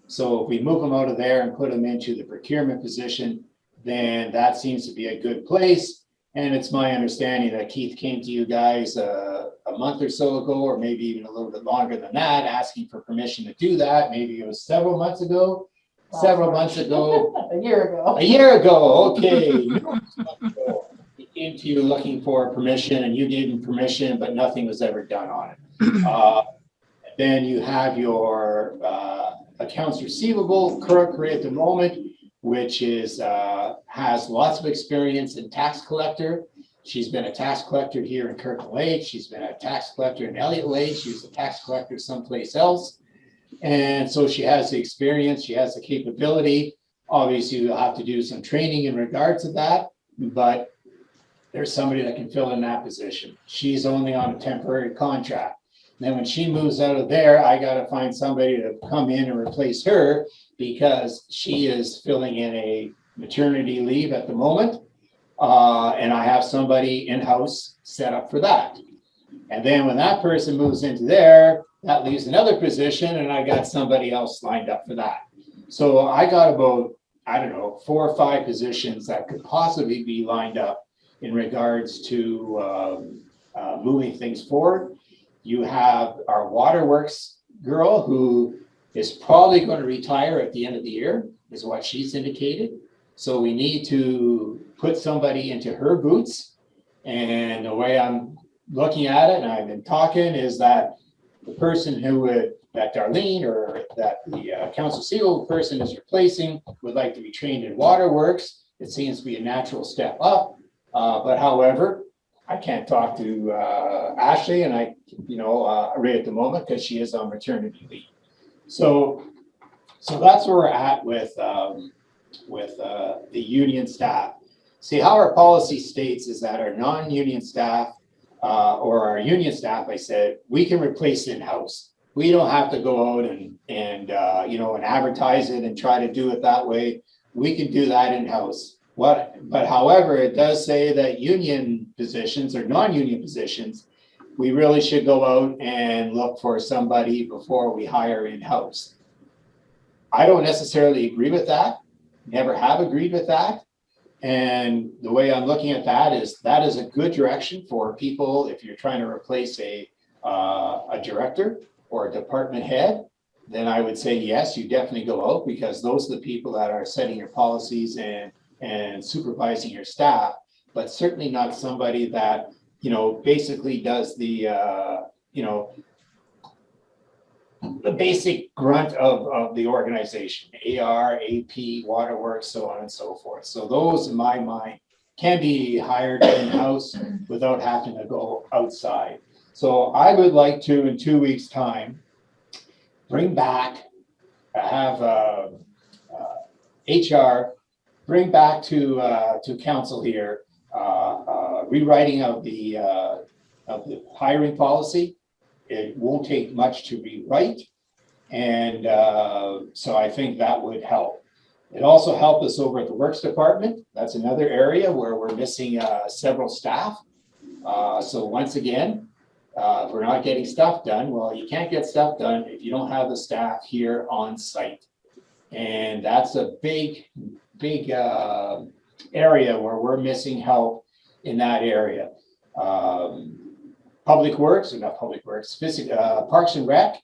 J: So if we move him out of there and put him into the procurement position, then that seems to be a good place. And it's my understanding that Keith came to you guys a month or so ago, or maybe even a little bit longer than that, asking for permission to do that. Maybe it was several months ago. Several months ago.
A: A year ago.
J: A year ago, okay. He came to you looking for permission, and you gave him permission, but nothing was ever done on it. Then you have your accounts receivable clerk right at the moment, which is has lots of experience in tax collector. She's been a tax collector here in Kirkland Lake. She's been a tax collector in Elliott Lake. She was a tax collector someplace else. And so she has the experience, she has the capability. Obviously, you'll have to do some training in regards to that, but there's somebody that can fill in that position. She's only on a temporary contract. Then when she moves out of there, I got to find somebody to come in and replace her, because she is filling in a maternity leave at the moment. And I have somebody in-house set up for that. And then when that person moves into there, that leaves another position, and I got somebody else lined up for that. So I got about, 4 or 5 positions that could possibly be lined up in regards to moving things forward. You have our waterworks girl, who is probably going to retire at the end of the year, is what she's indicated. So we need to put somebody into her boots. And the way I'm looking at it, and I've been talking, is that the person that Darlene, or that the accounts receivable person is replacing, would like to be trained in waterworks. It seems to be a natural step up. But however, I can't talk to Ashley, and right at the moment, because she is on maternity leave. So that's where we're at with the union staff. See, how our policy states is that our non-union staff, or our union staff, I said, we can replace in-house. We don't have to go out and advertise it and try to do it that way. We can do that in-house. But however, it does say that union positions or non-union positions, we really should go out and look for somebody before we hire in-house. I don't necessarily agree with that. Never have agreed with that. And the way I'm looking at that is a good direction for people. If you're trying to replace a director or a department head, then I would say, yes, you definitely go out, because those are the people that are setting your policies and supervising your staff, but certainly not somebody that, basically does the basic grunt of the organization, AR, AP, waterworks, so on and so forth. So those, in my mind, can be hired in-house without having to go outside. So I would like to, in 2 weeks' time, bring back, have HR bring back to council here rewriting of the hiring policy. It won't take much to rewrite, and so I think that would help. It also helped us over at the Works Department. That's another area where we're missing several staff. So once again, if we're not getting stuff done, well, you can't get stuff done if you don't have the staff here on site. And that's a big area where we're missing help in that area. Public Works, or not Public Works, Parks and Rec,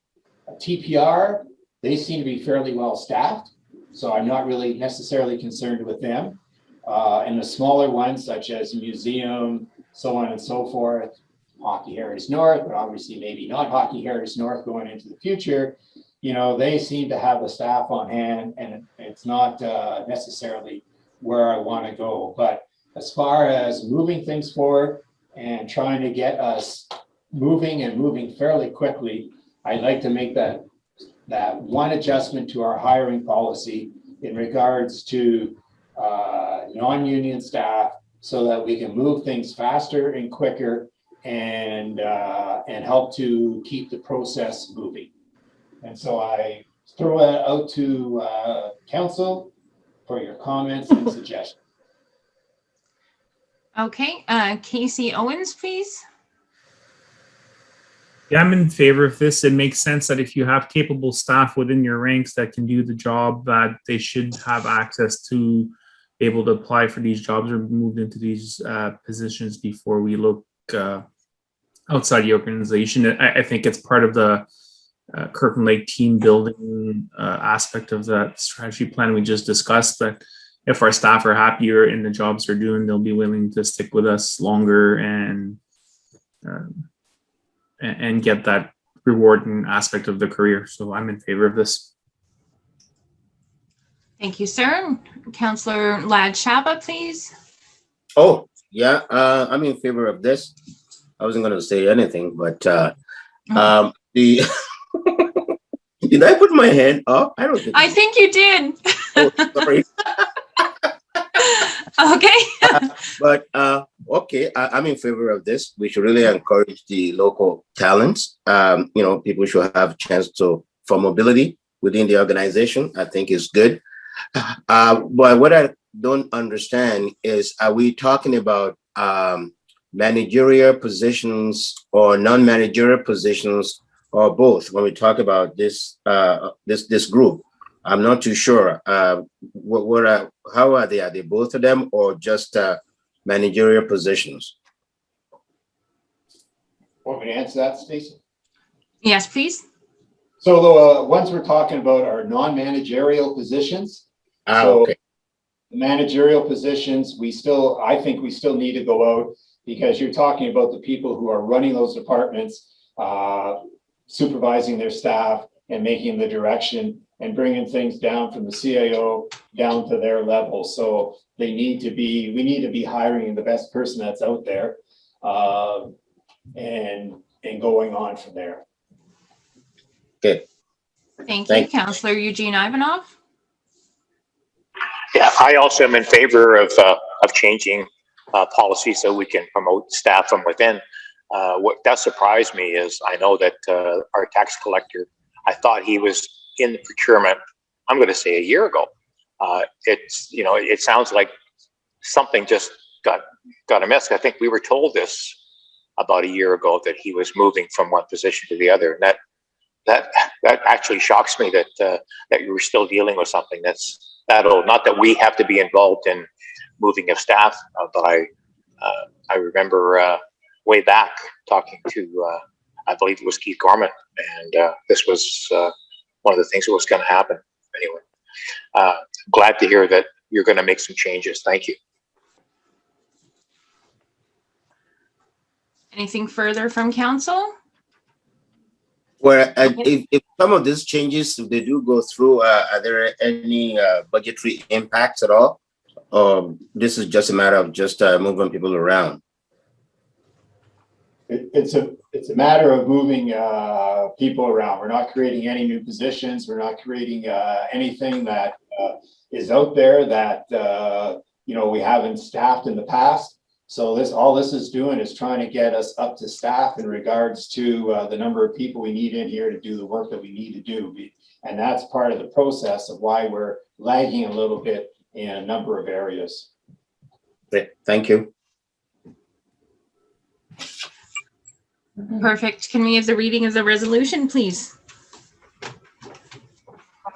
J: TPR, they seem to be fairly well staffed. So I'm not really necessarily concerned with them. And the smaller ones, such as museum, so on and so forth, Hockey Heritage North, but obviously maybe not Hockey Heritage North going into the future, you know, they seem to have the staff on hand, and it's not necessarily where I want to go. But as far as moving things forward and trying to get us moving fairly quickly, I'd like to make that one adjustment to our hiring policy in regards to non-union staff, so that we can move things faster and quicker and help to keep the process moving. And so I throw that out to council for your comments and suggestions.
K: Okay, Casey Owens, please.
L: Yeah, I'm in favor of this. It makes sense that if you have capable staff within your ranks that can do the job, that they should have access to be able to apply for these jobs or move into these positions before we look outside the organization. I think it's part of the Kirkland Lake team building aspect of that strategy plan we just discussed, that if our staff are happier in the jobs they're doing, they'll be willing to stick with us longer and get that rewarding aspect of the career. So I'm in favor of this.
K: Thank you, sir. Councillor Lad Shaba, please.
I: Oh, yeah, I'm in favor of this. I wasn't going to say anything, but the did I put my hand up? I don't think.
K: I think you did.
I: Oh, sorry.
K: Okay.
I: But okay, I'm in favor of this. We should really encourage the local talents. You know, people should have a chance for mobility within the organization. I think is good. But what I don't understand is, are we talking about managerial positions or non-managerial positions, or both when we talk about this this group? I'm not too sure. How are they? Are they both of them, or just managerial positions?
J: Want me to answer that, Stacey?
K: Yes, please.
J: So the ones we're talking about are non-managerial positions. So
I: Okay.
J: the managerial positions, I think we still need to go out, because you're talking about the people who are running those departments, supervising their staff and making the direction and bringing things down from the CAO down to their level. So we need to be hiring the best person that's out there, and going on from there.
I: Okay.
K: Thank you, Councillor Eugene Ivanov.
C: Yeah, I also am in favor of changing policy so we can promote staff from within. What does surprise me is, I know that our tax collector, I thought he was in the procurement, I'm going to say a year ago. It's, you know, it sounds like something just got amiss. I think we were told this about a year ago, that he was moving from one position to the other, and that actually shocks me that you were still dealing with something that's that old. Not that we have to be involved in moving of staff, but I remember way back talking to I believe it was Keith Gorman, and this was one of the things that was going to happen. Anyway, glad to hear that you're going to make some changes. Thank you.
K: Anything further from council?
I: Well, if some of these changes, if they do go through, are there any budgetary impacts at all? This is just a matter of just moving people around?
J: It's a matter of moving people around. We're not creating any new positions. We're not creating anything that is out there that you know, we haven't staffed in the past. So all this is doing is trying to get us up to staff in regards to the number of people we need in here to do the work that we need to do. And that's part of the process of why we're lagging a little bit in a number of areas.
I: Okay, thank you.
K: Perfect. Can we have the reading of the resolution, please?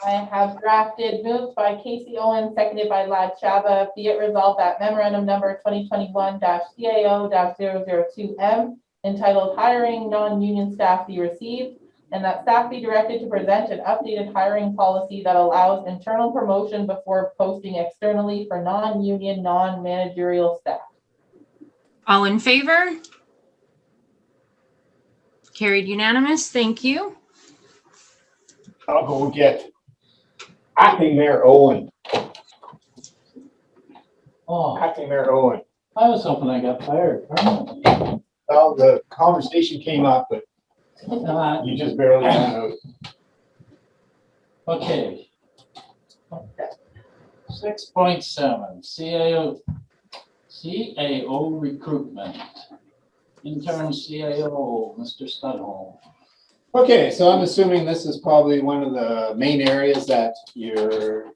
A: I have drafted, moved by Casey Owens, seconded by Lad Shaba. Be it resolved that memorandum number 2021-CAO-002M entitled Hiring Non-Union Staff be received, and that staff be directed to present an updated hiring policy that allows internal promotion before posting externally for non-union, non-managerial staff.
K: All in favor? Carried unanimous. Thank you.
J: I'll go get Acting Mayor Owen.
B: Oh,
J: Acting Mayor Owen.
B: I was hoping I got fired permanently.
J: Well, the conversation came up, but you just barely got out.
B: Okay. 6.7, CAO recruitment. Interim CAO, Mr. Studholme.
J: Okay, so I'm assuming this is probably one of the main areas that you're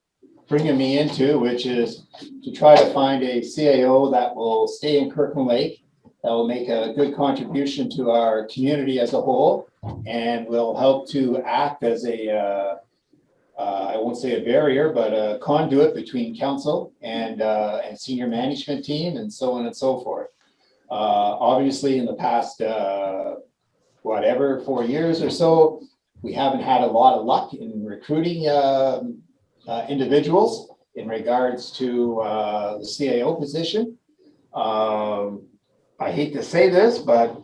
J: bringing me into, which is to try to find a CAO that will stay in Kirkland Lake, that will make a good contribution to our community as a whole, and will help to act as a, I won't say a barrier, but a conduit between council and senior management team and so on and so forth. Obviously, in the past, 4 years or so, we haven't had a lot of luck in recruiting individuals in regards to the CAO position. I hate to say this, but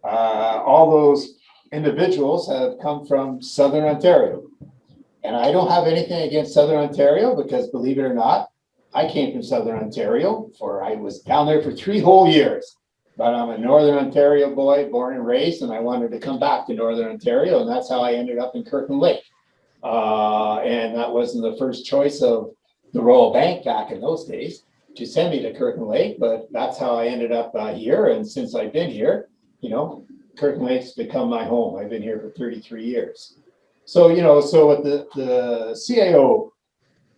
J: all those individuals have come from Southern Ontario. And I don't have anything against Southern Ontario because, believe it or not, I came from Southern Ontario I was down there for 3 whole years. But I'm a Northern Ontario boy, born and raised, and I wanted to come back to Northern Ontario, and that's how I ended up in Kirkland Lake. And that wasn't the first choice of the Royal Bank back in those days to send me to Kirkland Lake, but that's how I ended up here. And since I've been here, you know, Kirkland Lake's become my home. I've been here for 33 years. So, you know, so with the CAO,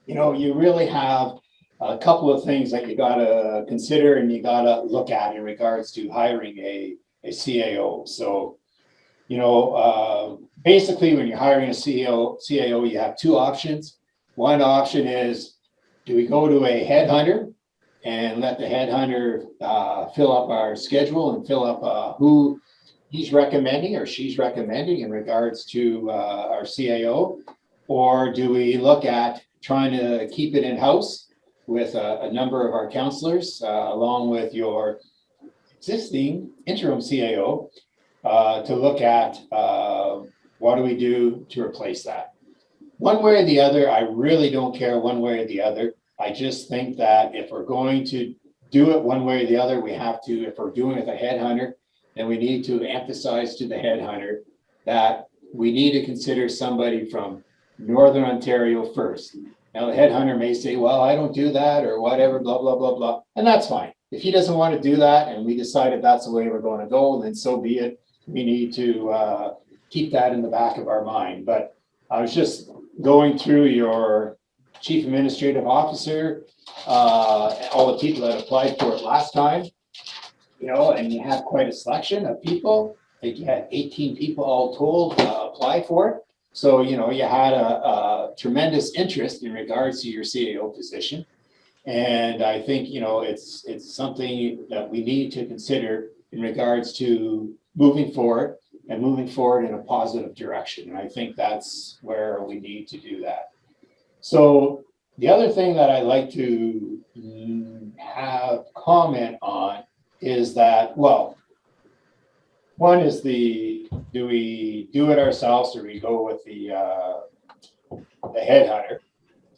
J: you know, you really have a couple of things that you gotta consider and you gotta look at in regards to hiring a CAO. So, you know, basically when you're hiring a CAO, you have 2 options. One option is, do we go to a headhunter and let the headhunter fill up our schedule and fill up who he's recommending or she's recommending in regards to our CAO? Or do we look at trying to keep it in-house with a number of our counselors, along with your existing interim CAO, to look at what do we do to replace that? One way or the other, I really don't care one way or the other. I just think that if we're going to do it one way or the other, we have to, if we're doing it with a headhunter, then we need to emphasize to the headhunter that we need to consider somebody from Northern Ontario first. Now, the headhunter may say, well, I don't do that or whatever, blah, blah, blah, blah. And that's fine. If he doesn't want to do that and we decided that's the way we're going to go, then so be it. We need to keep that in the back of our mind. But I was just going through your chief administrative officer, all the people that applied for it last time, you know, and you had quite a selection of people. I think you had 18 people all told apply for it. So, you know, you had a tremendous interest in regards to your CAO position. And I think, you know, it's something that we need to consider in regards to moving forward and moving forward in a positive direction. And I think that's where we need to do that. So the other thing that I'd like to have comment on is that, well, one is do we do it ourselves or we go with the headhunter?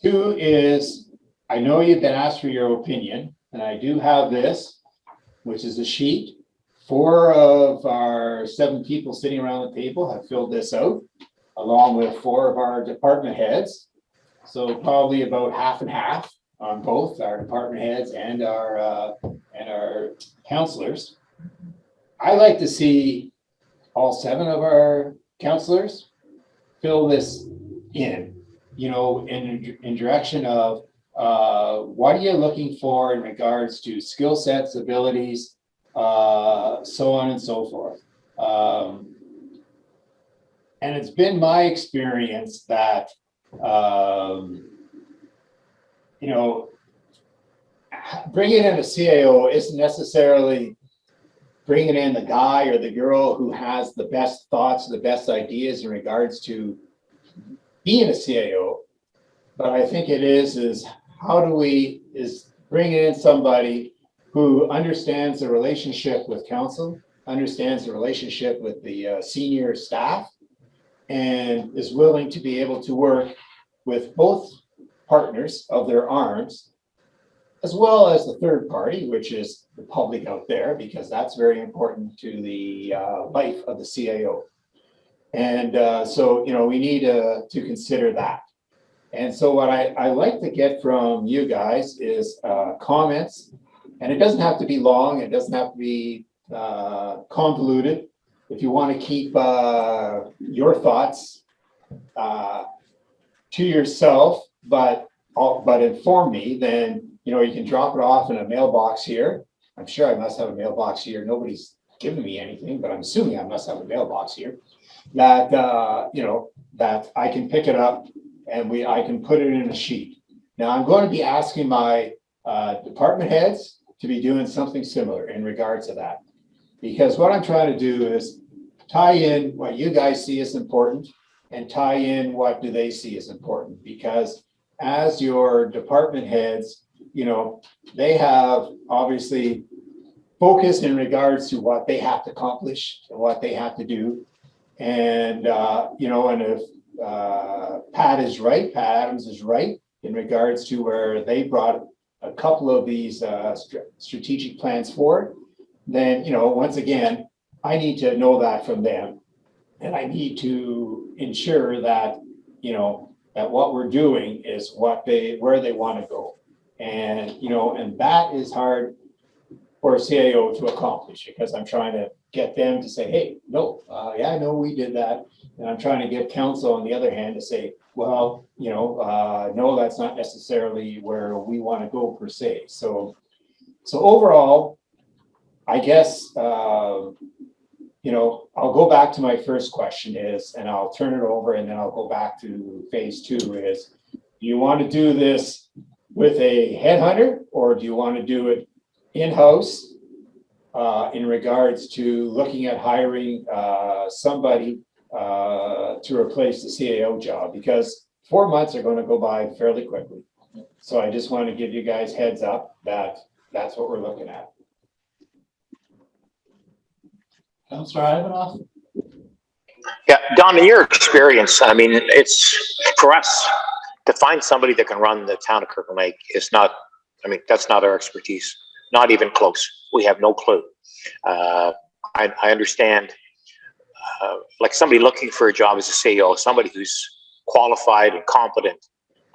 J: 2 is, I know you've been asked for your opinion, and I do have this, which is a sheet. 4 of our 7 people sitting around the table have filled this out, along with 4 of our department heads. So probably about half and half on both our department heads and our counselors. I like to see all 7 of our counselors fill this in, you know, in direction of what are you looking for in regards to skill sets, abilities, so on and so forth. And it's been my experience that, you know, bringing in a CAO isn't necessarily bringing in the guy or the girl who has the best thoughts, the best ideas in regards to being a CAO. But I think it is how do we bring in somebody who understands the relationship with council, understands the relationship with the senior staff, and is willing to be able to work with both partners of their arms, as well as the third party, which is the public out there, because that's very important to the life of the CAO. And so, you know, we need to consider that. And so what I like to get from you guys is comments, and it doesn't have to be long, it doesn't have to be convoluted. If you want to keep your thoughts to yourself, but inform me, then, you know, you can drop it off in a mailbox here. I'm sure I must have a mailbox here. Nobody's given me anything, but I'm assuming I must have a mailbox here that, you know, that I can pick it up and I can put it in a sheet. Now I'm going to be asking my department heads to be doing something similar in regards to that. Because what I'm trying to do is tie in what you guys see as important and tie in what do they see as important. Because as your department heads, you know, they have obviously focused in regards to what they have to accomplish and what they have to do. And, you know, and if Pat Adams is right in regards to where they brought a couple of these strategic plans forward, then, you know, once again, I need to know that from them. And I need to ensure that, you know, that what we're doing is where they want to go. And, you know, and that is hard for a CAO to accomplish, because I'm trying to get them to say, hey, no, yeah, no, we did that. And I'm trying to get council on the other hand to say, well, you know, no, that's not necessarily where we want to go per se. So overall, I guess, you know, I'll go back to my first question is, and I'll turn it over and then I'll go back to phase 2 is, do you want to do this with a headhunter, or do you want to do it in-house in regards to looking at hiring somebody to replace the CAO job? Because 4 months are going to go by fairly quickly. So I just want to give you guys heads up that that's what we're looking at.
B: Councillor Ivanoff?
C: Yeah, Don, in your experience, I mean, it's for us to find somebody that can run the town of Kirkland Lake is not, I mean, that's not our expertise, not even close. We have no clue. I understand, like somebody looking for a job as a CEO, somebody who's qualified and competent.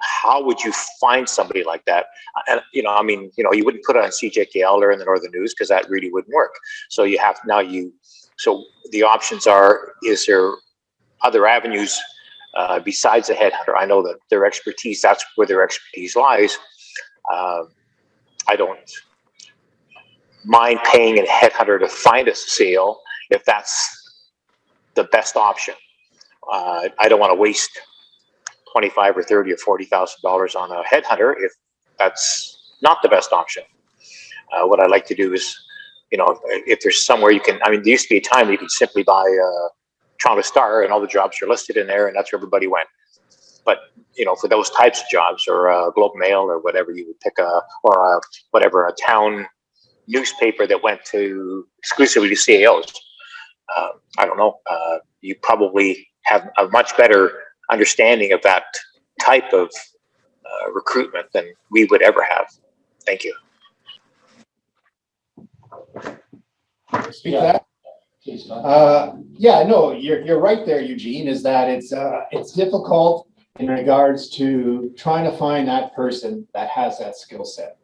C: How would you find somebody like that? And, you know, I mean, you know, you wouldn't put it on CJKL or in the Northern News because that really wouldn't work. So you have now so the options are, is there other avenues besides a headhunter? I know that their expertise, that's where their expertise lies. I don't mind paying a headhunter to find us a CEO if that's the best option. I don't want to waste $25 or $30 or $40,000 on a headhunter if that's not the best option. What I like to do is, you know, if there's somewhere you can, I mean, there used to be a time you could simply buy Toronto Star and all the jobs are listed in there and that's where everybody went. But, you know, for those types of jobs or Globe Mail or whatever, you would pick whatever, a town newspaper that went to exclusively to CAOs. I don't know, you probably have a much better understanding of that type of recruitment than we would ever have. Thank you.
J: Speak to that? Yeah, no, you're right there, Eugene, is that it's difficult in regards to trying to find that person that has that skill set.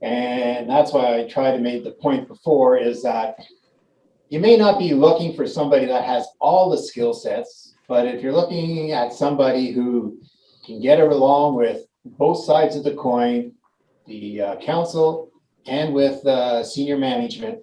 J: And that's why I tried to make the point before is that you may not be looking for somebody that has all the skill sets, but if you're looking at somebody who can get along with both sides of the coin, the council and with senior management,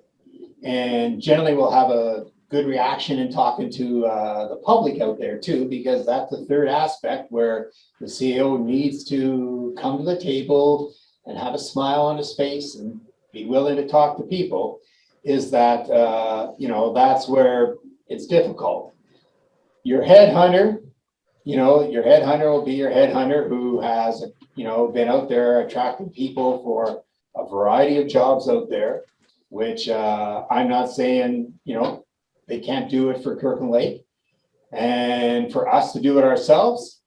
J: and generally will have a good reaction in talking to the public out there too, because that's the third aspect where the CEO needs to come to the table and have a smile on his face and be willing to talk to people, is that, you know, that's where it's difficult. Your headhunter, you know, your headhunter will be your headhunter who has, you know, been out there attracting people for a variety of jobs out there. which I'm not saying, they can't do it for Kirkland Lake. And for us to do it ourselves,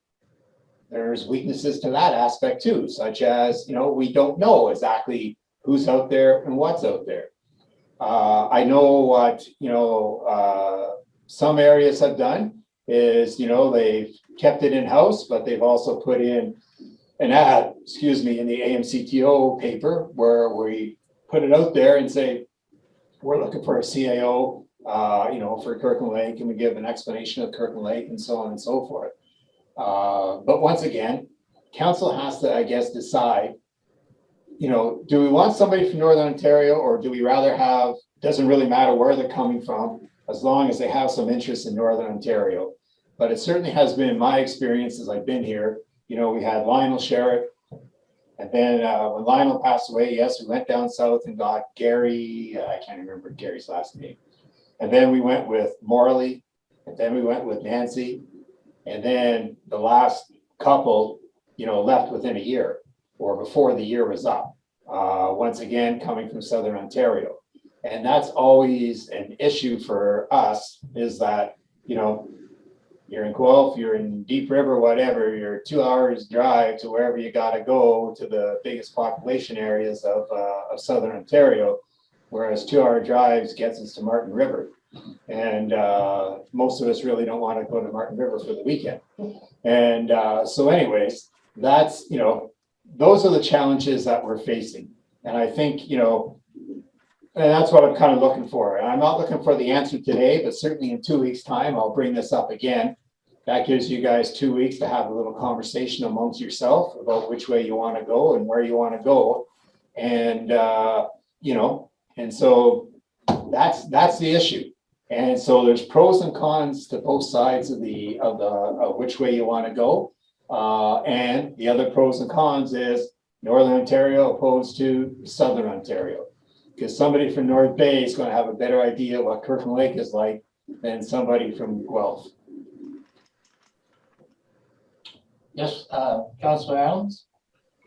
J: there's weaknesses to that aspect too, such as, we don't know exactly who's out there and what's out there. I know what, some areas have done is, they've kept it in-house, but they've also put in an ad, in the AMCTO paper where we put it out there and say, we're looking for a CAO, for Kirkland Lake, and we give an explanation of Kirkland Lake and so on and so forth. But once again, council has to, I guess, decide, do we want somebody from Northern Ontario, or do we rather have, doesn't really matter where they're coming from, as long as they have some interest in Northern Ontario. But it certainly has been my experience as I've been here. We had Lionel Sherritt, and then when Lionel passed away, yes, we went down south and got Gary, I can't remember Gary's last name. And then we went with Morley, and then we went with Nancy. And then the last couple, left within a year or before the year was up. Once again, coming from Southern Ontario. And that's always an issue for us, is that, you're in Guelph, you're in Deep River, whatever, you're 2 hours drive to wherever you got to go to the biggest population areas of Southern Ontario, whereas 2 hour drives gets us to Martin River. And most of us really don't want to go to Martin River for the weekend. And so anyways, that's, those are the challenges that we're facing. And I think, and that's what I'm kind of looking for. And I'm not looking for the answer today, but certainly in 2 weeks' time, I'll bring this up again. That gives you guys 2 weeks to have a little conversation amongst yourself about which way you want to go and where you want to go. And, and so that's the issue. And so there's pros and cons to both sides of which way you want to go. And the other pros and cons is Northern Ontario opposed to Southern Ontario. Because somebody from North Bay is going to have a better idea what Kirkland Lake is like than somebody from Guelph.
B: Yes, Councilor Adams?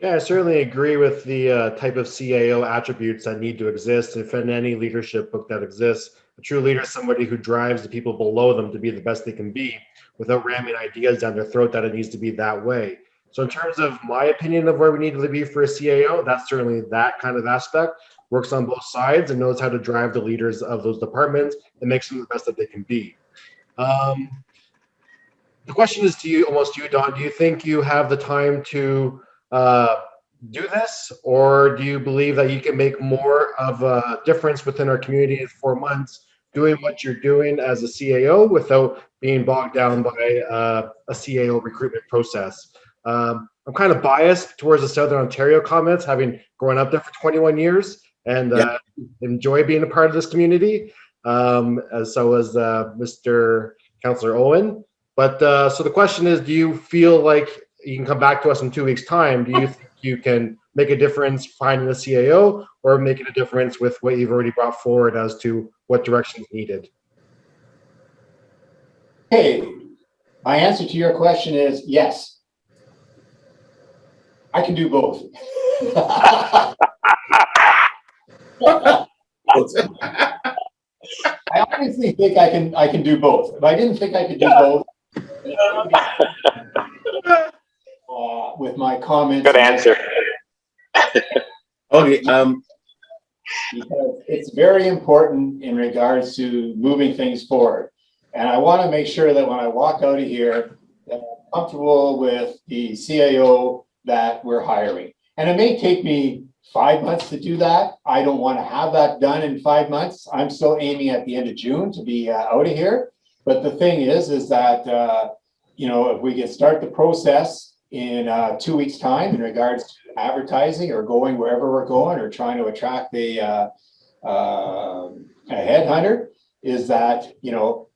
D: Yeah, I certainly agree with the type of CAO attributes that need to exist. If in any leadership book that exists, a true leader is somebody who drives the people below them to be the best they can be without ramming ideas down their throat that it needs to be that way. So in terms of my opinion of where we need to be for a CAO, that's certainly that kind of aspect. Works on both sides and knows how to drive the leaders of those departments and makes them the best that they can be. The question is to you, almost to you, Don. Do you think you have the time to do this, or do you believe that you can make more of a difference within our community in 4 months doing what you're doing as a CAO without being bogged down by a CAO recruitment process? I'm kind of biased towards the Southern Ontario comments, having grown up there for 21 years and enjoy being a part of this community, as so as Mr. Councillor Owen. But so the question is, do you feel like you can come back to us in 2 weeks' time? Do you think you can make a difference finding a CAO, or making a difference with what you've already brought forward as to what direction is needed?
J: Hey, my answer to your question is yes. I can do both. I honestly think I can do both. If I didn't think I could do both, with my comments.
C: Good answer.
I: Okay,
J: Because it's very important in regards to moving things forward. And I want to make sure that when I walk out of here, that I'm comfortable with the CAO that we're hiring. And it may take me 5 months to do that. I don't want to have that done in 5 months. I'm still aiming at the end of June to be out of here. But the thing is that, if we can start the process in 2 weeks' time in regards to advertising or going wherever we're going or trying to attract a headhunter, is that,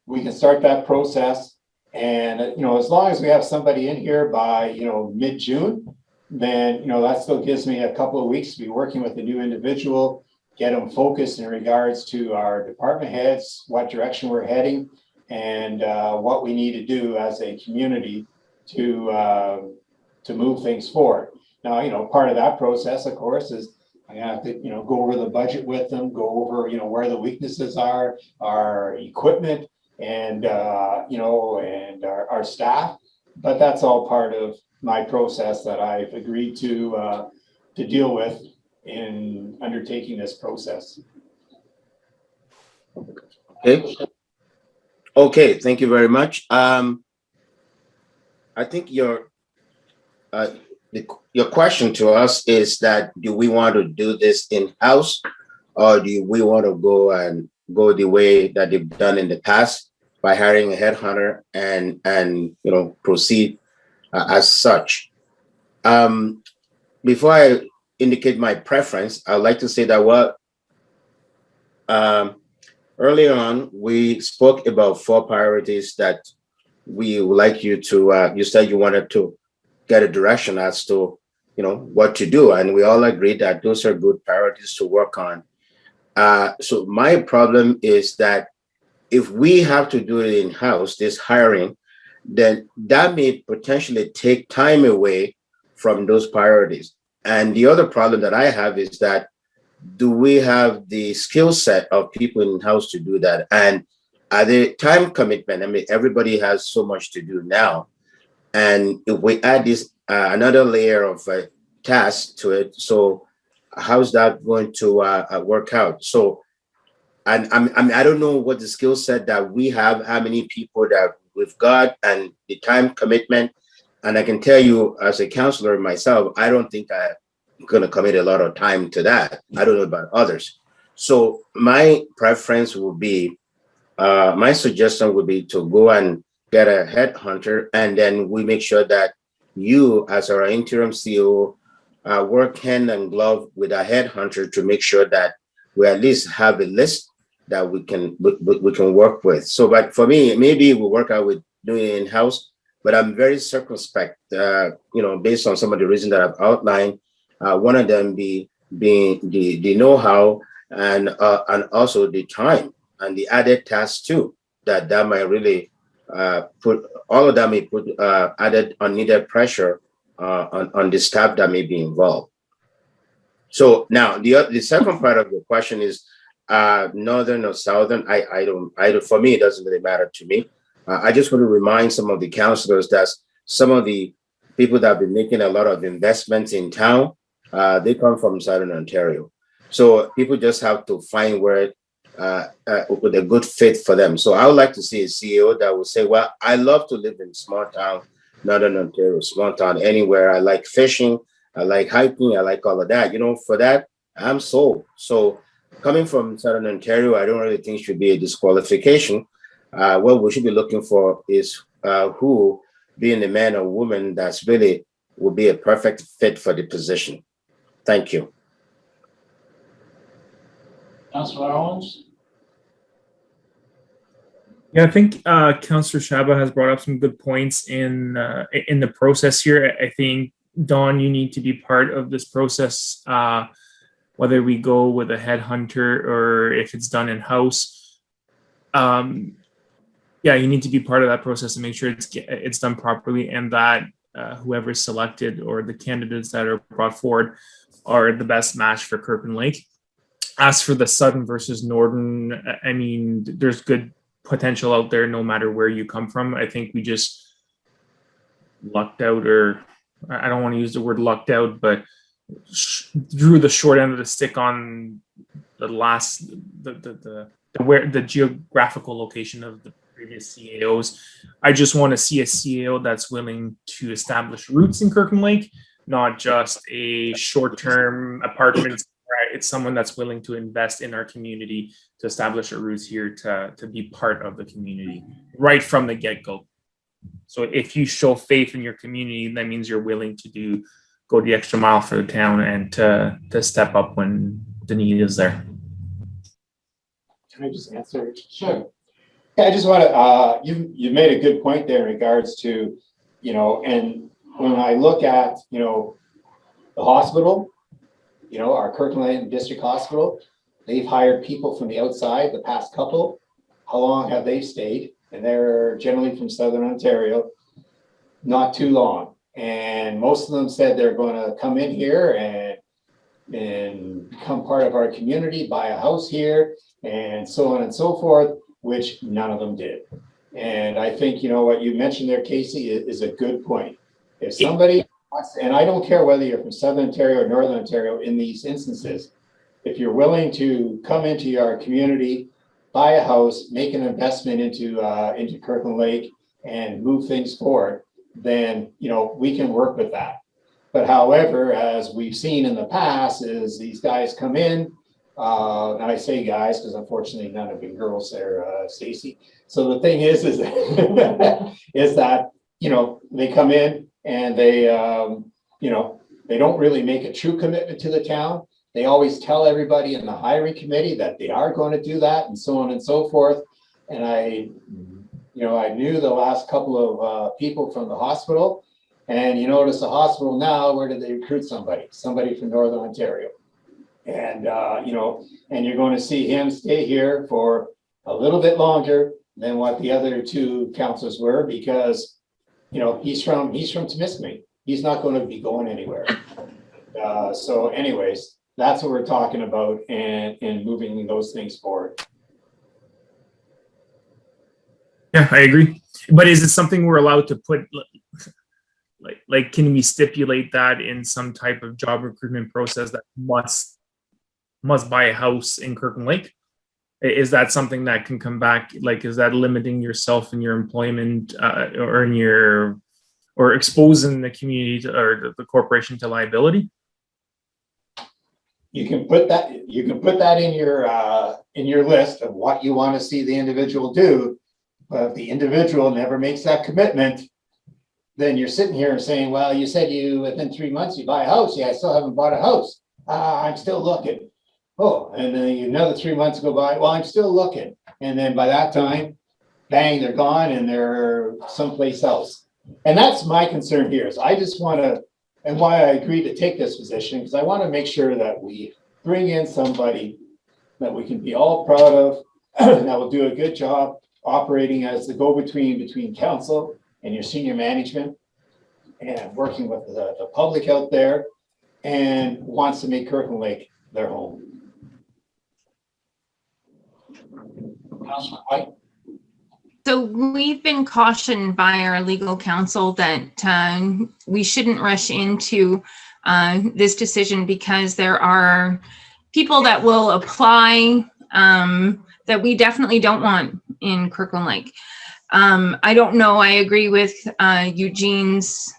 J: we can start that process. And, as long as we have somebody in here by, mid-June, then, that still gives me a couple of weeks to be working with the new individual, get them focused in regards to our department heads, what direction we're heading, and what we need to do as a community to move things forward. Now, part of that process, of course, is I have to, go over the budget with them, go over, where the weaknesses are, our equipment and, and our staff. But that's all part of my process that I've agreed to deal with in undertaking this process.
I: Okay. Okay, thank you very much. I think your question to us is that, do we want to do this in-house, or do we want to go the way that they've done in the past by hiring a headhunter and proceed as such? Before I indicate my preference, I'd like to say that earlier on, we spoke about 4 priorities that we would like you to, you said you wanted to get a direction as to, what to do. And we all agreed that those are good priorities to work on. So my problem is that if we have to do it in-house, this hiring, then that may potentially take time away from those priorities. And the other problem that I have is that, do we have the skill set of people in-house to do that? And are the time commitment? I mean, everybody has so much to do now. And if we add this another layer of tasks to it, so how's that going to work out? So, and I don't know what the skill set that we have, how many people that we've got, and the time commitment. And I can tell you, as a counselor myself, I don't think I'm going to commit a lot of time to that. I don't know about others. So my preference would be, my suggestion would be to go and get a headhunter, and then we make sure that you, as our interim CEO, work hand and glove with a headhunter to make sure that we at least have a list that we can work with. So, but for me, maybe we'll work out with doing it in-house, but I'm very circumspect, based on some of the reasons that I've outlined. One of them being the know-how and also the time and the added tasks too, that might really put added unneeded pressure on the staff that may be involved. So now the second part of the question is northern or southern. I don't. For me, it doesn't really matter to me. I just want to remind some of the councillors that some of the people that have been making a lot of investments in town, they come from Southern Ontario. So people just have to find where with a good fit for them. So I would like to see a CEO that will say, well, I love to live in small town, Northern Ontario, small town, anywhere. I like fishing, I like hiking, I like all of that. For that, I'm sold. So coming from Southern Ontario, I don't really think should be a disqualification. What we should be looking for is who, being a man or woman, that's really will be a perfect fit for the position. Thank you.
B: Councilor Owens?
L: Yeah, I think Councillor Shaba has brought up some good points in the process here. I think, Dawn, you need to be part of this process, whether we go with a headhunter or if it's done in-house. Yeah, you need to be part of that process and make sure it's done properly, and that whoever is selected or the candidates that are brought forward are the best match for Kirkland Lake. As for the Southern versus Northern, I mean, there's good potential out there no matter where you come from. I think we just lucked out, or I don't want to use the word lucked out, but drew the short end of the stick on the geographical location of the previous CAOs. I just want to see a CAO that's willing to establish roots in Kirkland Lake, not just a short-term apartment. It's someone that's willing to invest in our community, to establish our roots here, to be part of the community right from the get-go. So if you show faith in your community, that means you're willing to go the extra mile for the town and to step up when the need is there.
J: Can I just answer?
B: Sure.
J: I just want to, you made a good point there in regards to, and when I look at, the hospital, our Kirkland Lake District Hospital, they've hired people from the outside, the past couple. How long have they stayed? And they're generally from Southern Ontario, not too long. And most of them said they're going to come in here and and become part of our community, buy a house here, and so on and so forth, which none of them did. And I think, you know, what you mentioned there, Casey, is a good point. If somebody wants, and I don't care whether you're from Southern Ontario or Northern Ontario in these instances, if you're willing to come into our community, buy a house, make an investment into Kirkland Lake and move things forward, then, you know, we can work with that. But however, as we've seen in the past, is these guys come in, and I say guys because unfortunately none have been girls there, Stacy. So the thing is is that, you know, they come in and they, you know, they don't really make a true commitment to the town. They always tell everybody in the hiring committee that they are going to do that and so on and so forth. And I knew the last couple of people from the hospital, and you notice the hospital now, where did they recruit somebody? Somebody from Northern Ontario. And, you know, and you're going to see him stay here for a little bit longer than what the other two councils were, because, you know, he's from Temiskaming. He's not going to be going anywhere. So anyways, that's what we're talking about, and moving those things forward.
L: Yeah, I agree. But is it something we're allowed to put, like, can we stipulate that in some type of job recruitment process that must buy a house in Kirkland Lake? Is that something that can come back? Like, is that limiting yourself in your employment, or exposing the community or the corporation to liability?
J: You can put that in your list of what you want to see the individual do. But if the individual never makes that commitment, then you're sitting here and saying, well, you said you within 3 months you buy a house. Yeah, I still haven't bought a house. I'm still looking. Oh, and then another 3 months go by. Well, I'm still looking. And then by that time, bang, they're gone and they're someplace else. And that's my concern here, is I just want to, and why I agreed to take this position, because I want to make sure that we bring in somebody that we can be all proud of, that will do a good job operating as the go-between between council and your senior management, and working with the public out there, and wants to make Kirkland Lake their home.
B: Councilor White?
K: So we've been cautioned by our legal counsel that we shouldn't rush into this decision, because there are people that will apply that we definitely don't want in Kirkland Lake. I don't know, I agree with Eugene's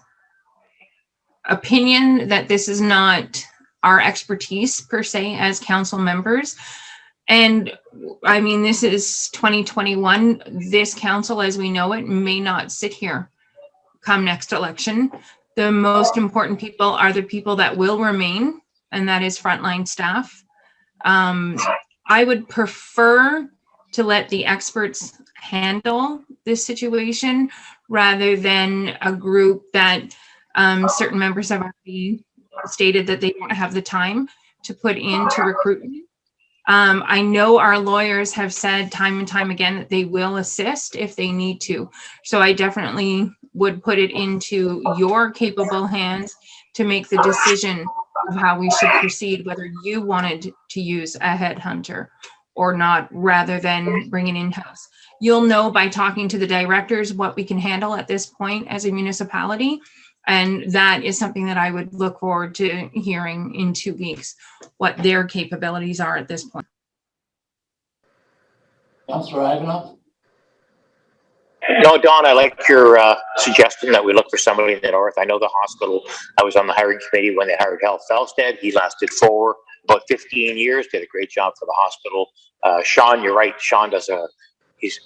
K: opinion that this is not our expertise per se as council members. And I mean, this is 2021. This council, as we know it, may not sit here come next election. The most important people are the people that will remain, and that is frontline staff. I would prefer to let the experts handle this situation rather than a group that certain members have already stated that they don't have the time to put into recruitment. I know our lawyers have said time and time again that they will assist if they need to. So I definitely would put it into your capable hands to make the decision of how we should proceed, whether you wanted to use a headhunter or not, rather than bringing in-house. You'll know by talking to the directors what we can handle at this point as a municipality. And that is something that I would look forward to hearing in 2 weeks, what their capabilities are at this point.
B: Councilor Ivanov?
C: No, Don, I like your suggestion that we look for somebody in the north. I know the hospital, I was on the hiring committee when they hired Hal Felstead. He lasted for about 15 years, did a great job for the hospital. Sean, you're right. Sean he's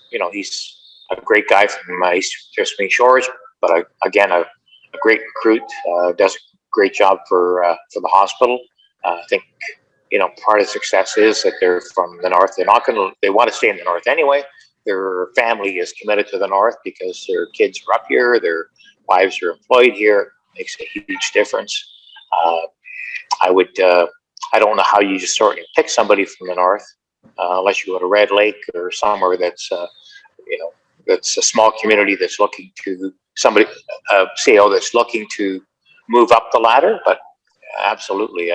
C: a great guy from East Temiskaming Shores, but again, a great recruit, does a great job for the hospital. I think, part of success is that they're from the north. They want to stay in the north anyway. Their family is committed to the north because their kids are up here, their wives are employed here. Makes a huge difference. I don't know how you just sort of pick somebody from the north, unless you go to Red Lake or somewhere that's that's a small community that's looking to CEO that's looking to move up the ladder. But absolutely,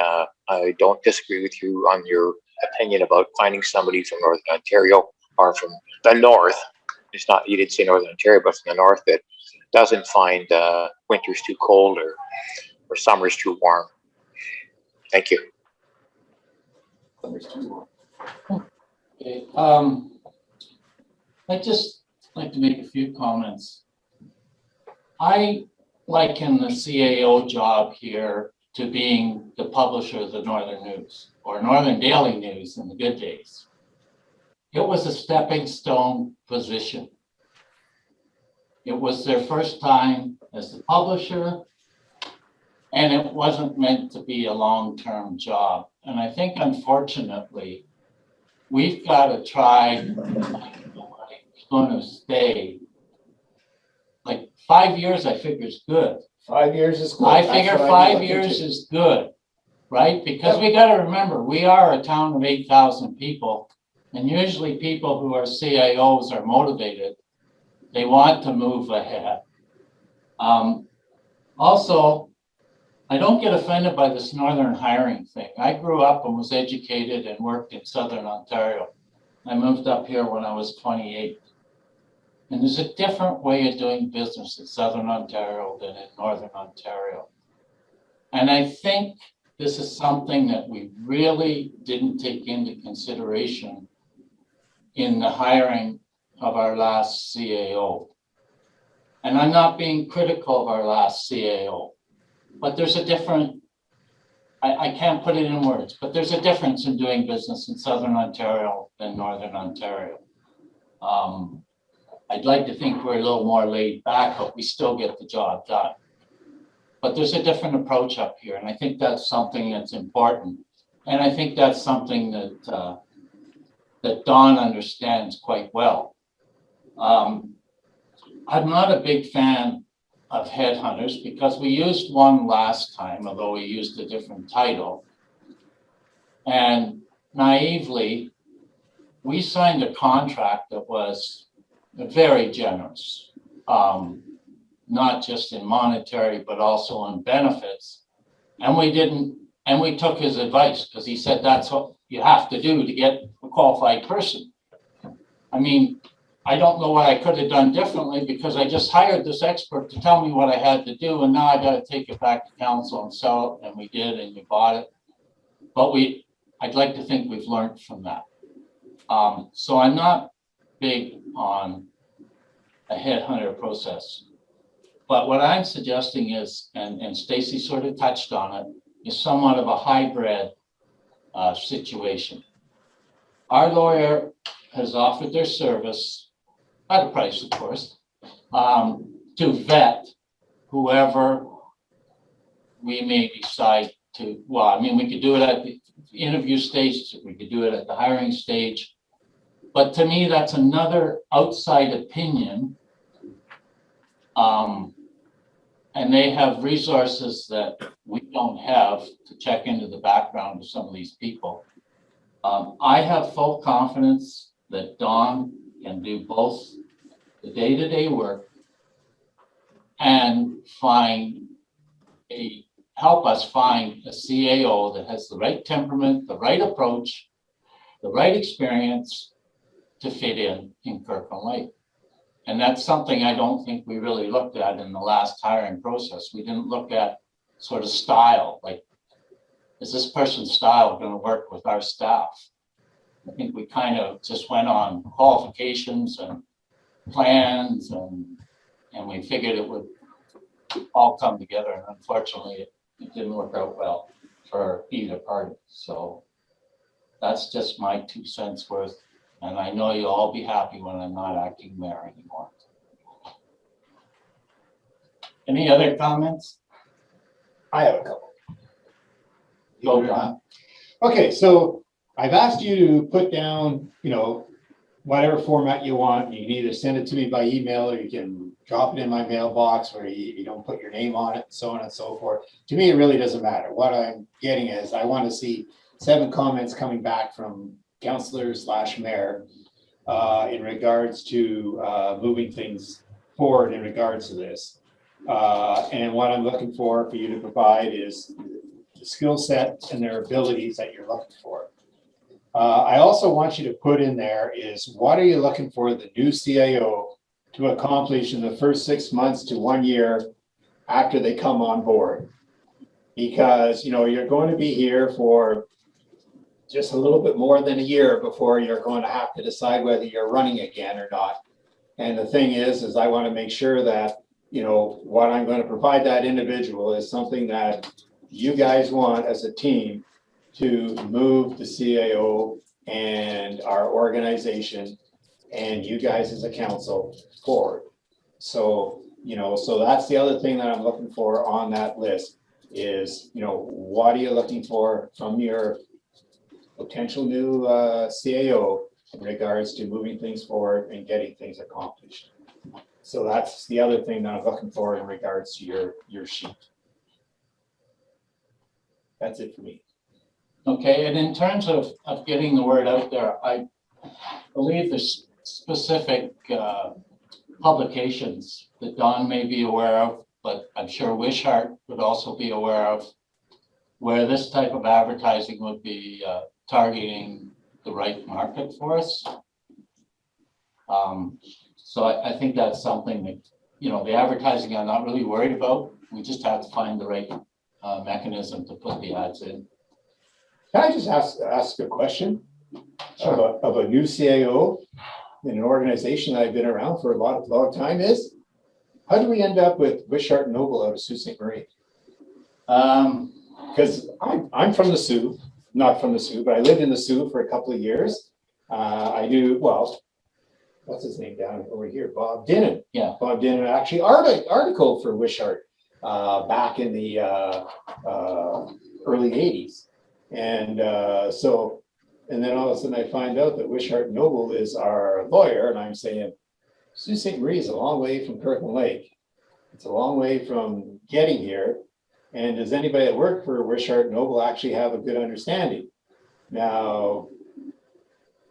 C: I don't disagree with you on your opinion about finding somebody from Northern Ontario or from the north. It's not, you didn't say Northern Ontario, but from the north that doesn't find winters too cold or summers too warm. Thank you.
B: Okay, I'd just like to make a few comments. I liken the CAO job here to being the publisher of the Northern News or Northern Daily News in the good days. It was a stepping stone position. It was their first time as the publisher, and it wasn't meant to be a long-term job. And I think, unfortunately, we've got to try, nobody's going to stay. Like 5 years, I figure is good.
J: 5 years is good.
B: I
J: That's
B: figure
J: what
B: 5
J: I'm looking
B: years
J: to.
B: is good, right? Because we got to remember, we are a town of 8,000 people, and usually people who are CIOs are motivated. They want to move ahead. Also, I don't get offended by this northern hiring thing. I grew up and was educated and worked in Southern Ontario. I moved up here when I was 28. And there's a different way of doing business in Southern Ontario than in Northern Ontario. And I think this is something that we really didn't take into consideration in the hiring of our last CAO. And I'm not being critical of our last CAO, but there's a different, I can't put it in words, but there's a difference in doing business in Southern Ontario than Northern Ontario. I'd like to think we're a little more laid back, but we still get the job done. But there's a different approach up here, and I think that's something that's important. And I think that's something that that Don understands quite well. I'm not a big fan of headhunters because we used one last time, although we used a different title. And naively, we signed a contract that was very generous, not just in monetary, but also in benefits. And we took his advice because he said that's what you have to do to get a qualified person. I mean, I don't know what I could have done differently because I just hired this expert to tell me what I had to do. And now I got to take it back to council and sell it. And we did, and we bought it. But I'd like to think we've learned from that. So I'm not big on a headhunter process. But what I'm suggesting is, and Stacy sort of touched on it, is somewhat of a hybrid situation. Our lawyer has offered their service, at a price, of course, to vet whoever we may decide to, well, I mean, we could do it at the interview stage, we could do it at the hiring stage. But to me, that's another outside opinion. And they have resources that we don't have to check into the background of some of these people. I have full confidence that Don can do both the day-to-day work and help us find a CAO that has the right temperament, the right approach, the right experience to fit in Kirkland Lake. And that's something I don't think we really looked at in the last hiring process. We didn't look at sort of style, like, is this person's style going to work with our staff? I think we kind of just went on qualifications and plans, and we figured it would all come together. And unfortunately, it didn't work out well for either party. So that's just my 2 cents worth. And I know you'll all be happy when I'm not acting mayor anymore. Any other comments?
J: I have a couple.
B: Go, Don.
J: Okay, so I've asked you to put down, whatever format you want. You can either send it to me by email, or you can drop it in my mailbox where you don't put your name on it, so on and so forth. To me, it really doesn't matter. What I'm getting is I want to see 7 comments coming back from councillor/mayor in regards to moving things forward in regards to this. And what I'm looking for you to provide is the skill set and their abilities that you're looking for. I also want you to put in there is what are you looking for the new CAO to accomplish in the first 6 months to 1 year after they come on board? Because, you know, you're going to be here for just a little bit more than a year before you're going to have to decide whether you're running again or not. And the thing is I want to make sure that, you know, what I'm going to provide that individual is something that you guys want as a team to move the CAO and our organization and you guys as a council forward. So, you know, so that's the other thing that I'm looking for on that list is, you know, what are you looking for from your potential new CAO in regards to moving things forward and getting things accomplished. So that's the other thing that I'm looking for in regards to your sheet. That's it for me.
B: Okay, and in terms of getting the word out there, I believe there's specific publications that Don may be aware of, but I'm sure Wishart would also be aware of, where this type of advertising would be targeting the right market for us. So I think that's something that, you know, the advertising I'm not really worried about. We just have to find the right mechanism to put the ads in.
J: Can I just ask a question?
B: Sure.
J: Of a new CAO in an organization that I've been around for a long time is, how do we end up with Wishart Noble out of Sault Ste. Marie? Because I'm from the Soo, not from the Soo, but I lived in the Soo for a couple of years. I do, well, what's his name down over here? Bob Dinnan.
B: Yeah.
J: Bob Dinnan actually article for Wishart back in the early 80s. And so, and then all of a sudden I find out that Wishart Noble is our lawyer, and I'm saying, Sault Ste. Marie is a long way from Kirkland Lake. It's a long way from getting here. And does anybody that worked for Wishart Noble actually have a good understanding? Now,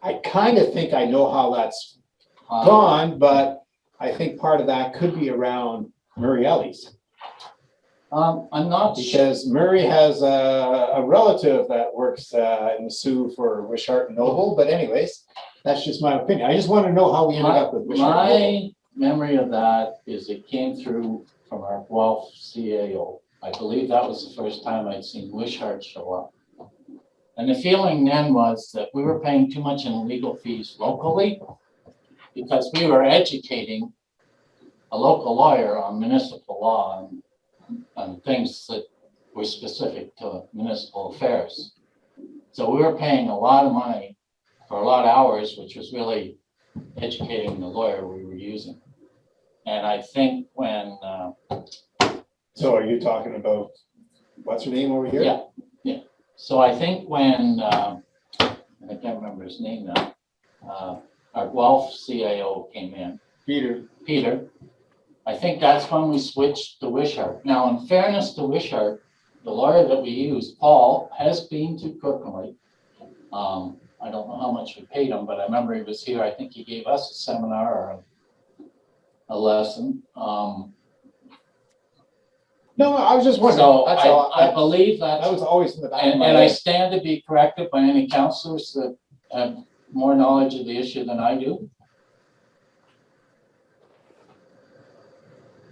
J: I kind of think I know how that's gone, but I think part of that could be around Murray Ellis.
B: I'm not
J: because Murray has a relative that works in the Soo for Wishart Noble. But anyways, that's just my opinion. I just want to know how we ended up with Wishart Noble.
B: My memory of that is it came through from our Guelph CAO. I believe that was the first time I'd seen Wishart show up. And the feeling then was that we were paying too much in legal fees locally because we were educating a local lawyer on municipal law and things that were specific to municipal affairs. So we were paying a lot of money for a lot of hours, which was really educating the lawyer we were using. And I think when...
J: So are you talking about, what's her name over here?
B: Yeah, yeah. So I think when, I can't remember his name now, our Guelph CAO came in. Peter. I think that's when we switched to Wishart. Now, in fairness to Wishart, the lawyer that we use, Paul, has been to Kirkland Lake. I don't know how much we paid him, but I remember he was here. I think he gave us a seminar or a lesson.
J: No, I was just wondering.
B: So
J: That's all.
B: I believe that
J: was always in the back of my
B: and I
J: head.
B: stand to be corrected by any counselors that have more knowledge of the issue than I do.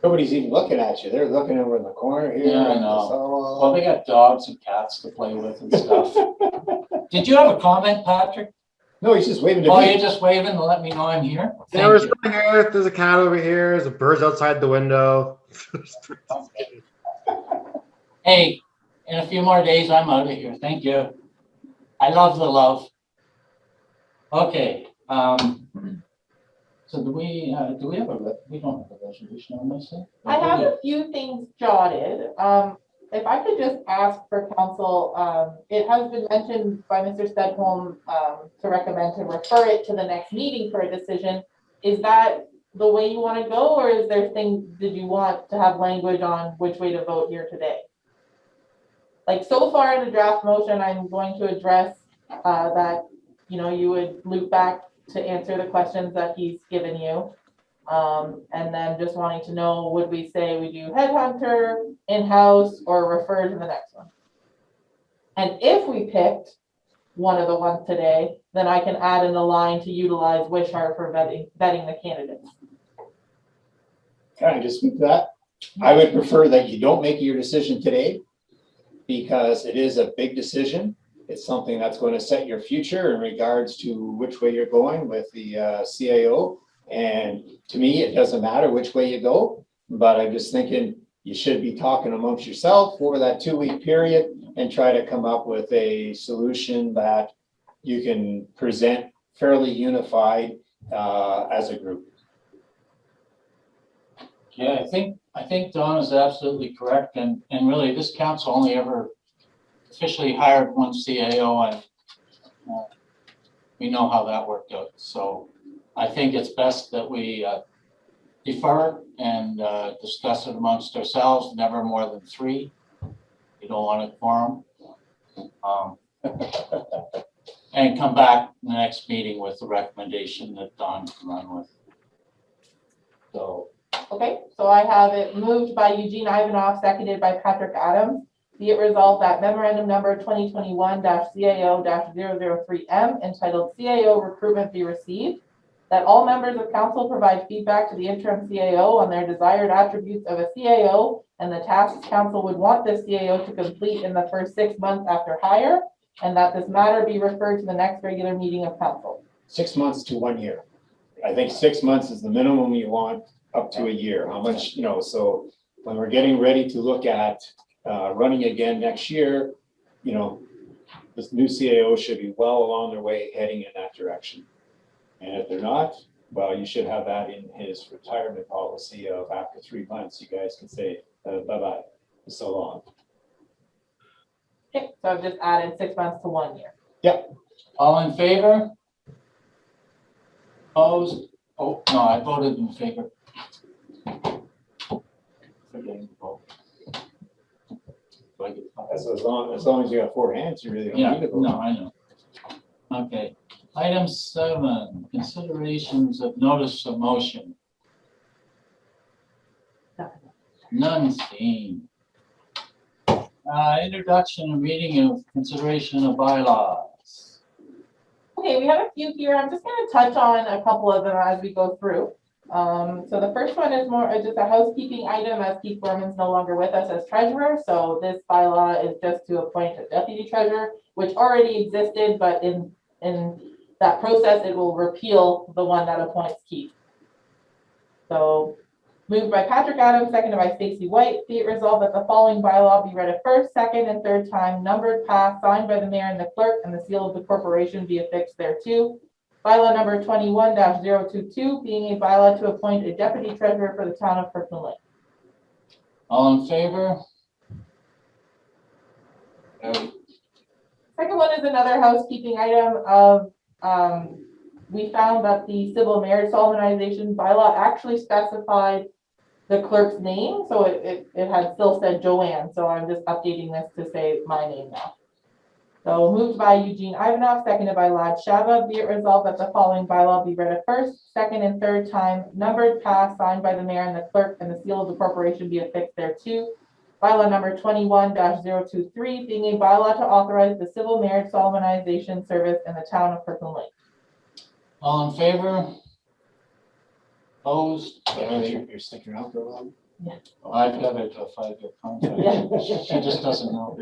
J: Nobody's even looking at you. They're looking over in the corner here.
B: Yeah, I know. Well, they got dogs and cats to play with and stuff. Did you have a comment, Patrick?
J: No, he's just waving to
B: Oh,
J: me.
B: you're just waving to let me know I'm here?
D: Yeah, we're still here. There's a cat over here. There's a bird outside the window.
B: Hey, in a few more days, I'm out of here. Thank you. I love the love. Okay. So do we have we don't have a resolution on this?
A: I have a few things jotted. If I could just ask for council, it has been mentioned by Mr. Stedholm to recommend to refer it to the next meeting for a decision. Is that the way you want to go, or is there things, did you want to have language on which way to vote here today? Like so far in the draft motion, I'm going to address that, you know, you would loop back to answer the questions that he's given you. And then just wanting to know, would we say we do headhunter, in-house, or refer to the next one? And if we picked one of the ones today, then I can add in a line to utilize Wishart for vetting the candidates.
J: Can I just speak to that? I would prefer that you don't make your decision today because it is a big decision. It's something that's going to set your future in regards to which way you're going with the CAO. And to me, it doesn't matter which way you go, but I'm just thinking you should be talking amongst yourself over that 2-week period and try to come up with a solution that you can present fairly unified as a group.
B: Yeah, I think Don is absolutely correct, and really this council only ever officially hired one CAO, and we know how that worked out. So I think it's best that we defer and discuss it amongst ourselves, never more than 3. You don't want a quorum. And come back in the next meeting with the recommendation that Don can run with. So.
A: Okay, so I have it moved by Eugene Ivanov, seconded by Patrick Adams. Be it resolved that memorandum number 2021-CAO-003M entitled CAO recruitment be received, that all members of council provide feedback to the interim CAO on their desired attributes of a CAO and the tasks council would want this CAO to complete in the first 6 months after hire, and that this matter be referred to the next regular meeting of council.
J: 6 months to 1 year. I think 6 months is the minimum you want, up to a year. How much, so when we're getting ready to look at running again next year, this new CAO should be well along their way heading in that direction. And if they're not, well, you should have that in his retirement policy of after 3 months, you guys can say bye-bye for so long.
A: Okay, so I've just added 6 months to 1 year.
J: Yep.
B: All in favor? Opposed? Oh, no, I voted in favor. Forgetting to vote.
J: As long as you have 4 hands, you really don't
B: Yeah,
J: need to vote.
B: no, I know. Okay, item 7, considerations of notice of motion. None seen. Introduction and reading of consideration of bylaws.
A: Okay, we have a few here. I'm just going to touch on a couple of them as we go through. So the first one is more just a housekeeping item, as Keith Gorman's no longer with us as treasurer. So this bylaw is just to appoint a deputy treasurer, which already existed, but in that process, it will repeal the one that appoints Keith. So moved by Patrick Adams, seconded by Stacey White. Be it resolved that the following bylaw be read a first, second, and third time, numbered, passed, signed by the mayor and the clerk, and the seal of the corporation be affixed thereto. Bylaw number 21-022, being a bylaw to appoint a deputy treasurer for the town of Kirkland Lake.
B: All in favor?
A: Second one is another housekeeping item of, we found that the civil marriage solemnization bylaw actually specified the clerk's name. So it had still said Joanne. So I'm just updating this to say my name now. So moved by Eugene Ivanov, seconded by Lad Shava. Be it resolved that the following bylaw be read a first, second, and third time, numbered, passed, signed by the mayor and the clerk, and the seal of the corporation be affixed thereto. Bylaw number 21-023, being a bylaw to authorize the civil marriage solemnization service in the town of Kirkland Lake.
B: All in favor? Opposed?
J: You're sticking around for a while?
A: Yeah.
B: I've got it to a 5-year contract.
A: Yeah.
B: She just doesn't know.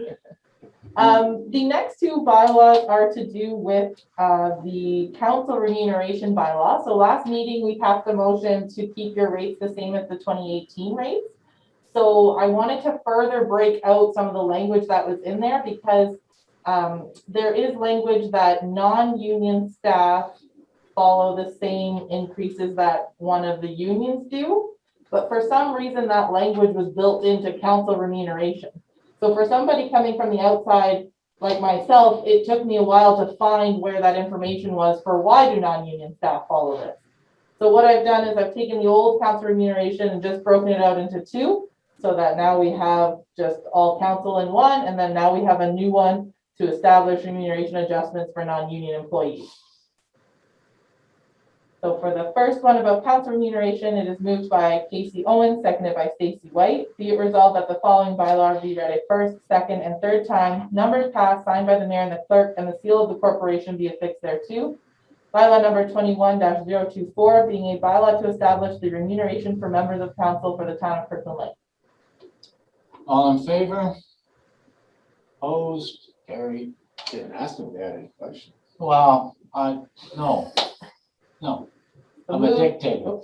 A: The next 2 bylaws are to do with the council remuneration bylaw. So last meeting, we passed a motion to keep your rates the same as the 2018 rates. So I wanted to further break out some of the language that was in there because there is language that non-union staff follow the same increases that one of the unions do. But for some reason, that language was built into council remuneration. So for somebody coming from the outside, like myself, it took me a while to find where that information was for why do non-union staff follow this. So what I've done is I've taken the old council remuneration and just broken it out into 2, so that now we have just all council in one, and then now we have a new one to establish remuneration adjustments for non-union employees. So for the first one about council remuneration, it is moved by Casey Owens, seconded by Stacy White. Be it resolved that the following bylaw be read a first, second, and third time. Numbers passed, signed by the mayor and the clerk, and the seal of the corporation be affixed thereto. Bylaw number 21-024, being a bylaw to establish the remuneration for members of council for the town of Kirkland Lake.
B: All in favor? Opposed? Carried.
H: Didn't ask them if they had any questions.
B: Well, no,
A: The
B: I'm a
A: move-
B: dictator.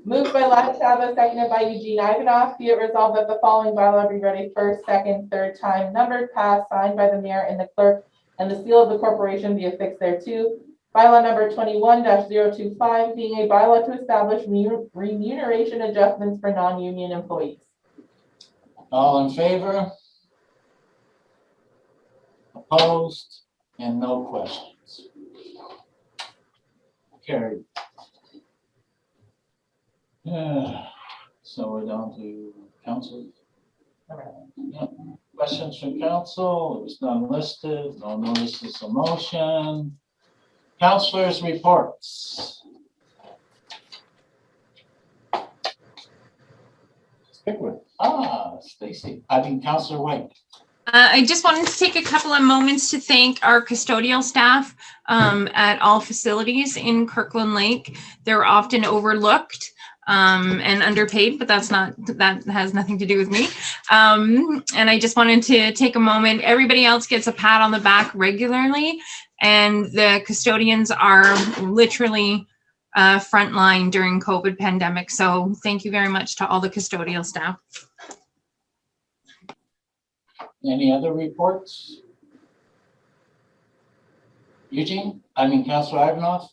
A: Moved by Lad Chava, seconded by Eugene Ivanoff. Be it resolved that the following bylaw be read a first, second, third time. Numbered, passed, signed by the mayor and the clerk, and the seal of the corporation be affixed thereto. Bylaw number 21-025, being a bylaw to establish remuneration adjustments for non-union employees.
B: All in favor? Opposed? And no questions. Carried. So we're down to council. Yep. Questions from council? It was none listed. No notices of motion. Councilors' reports. Stacy. Councilor White.
K: I just wanted to take a couple of moments to thank our custodial staff at all facilities in Kirkland Lake. They're often overlooked and underpaid, but that has nothing to do with me. And I just wanted to take a moment. Everybody else gets a pat on the back regularly, and the custodians are literally frontline during COVID pandemic. So thank you very much to all the custodial staff.
B: Any other reports? Eugene? Councilor Ivanoff?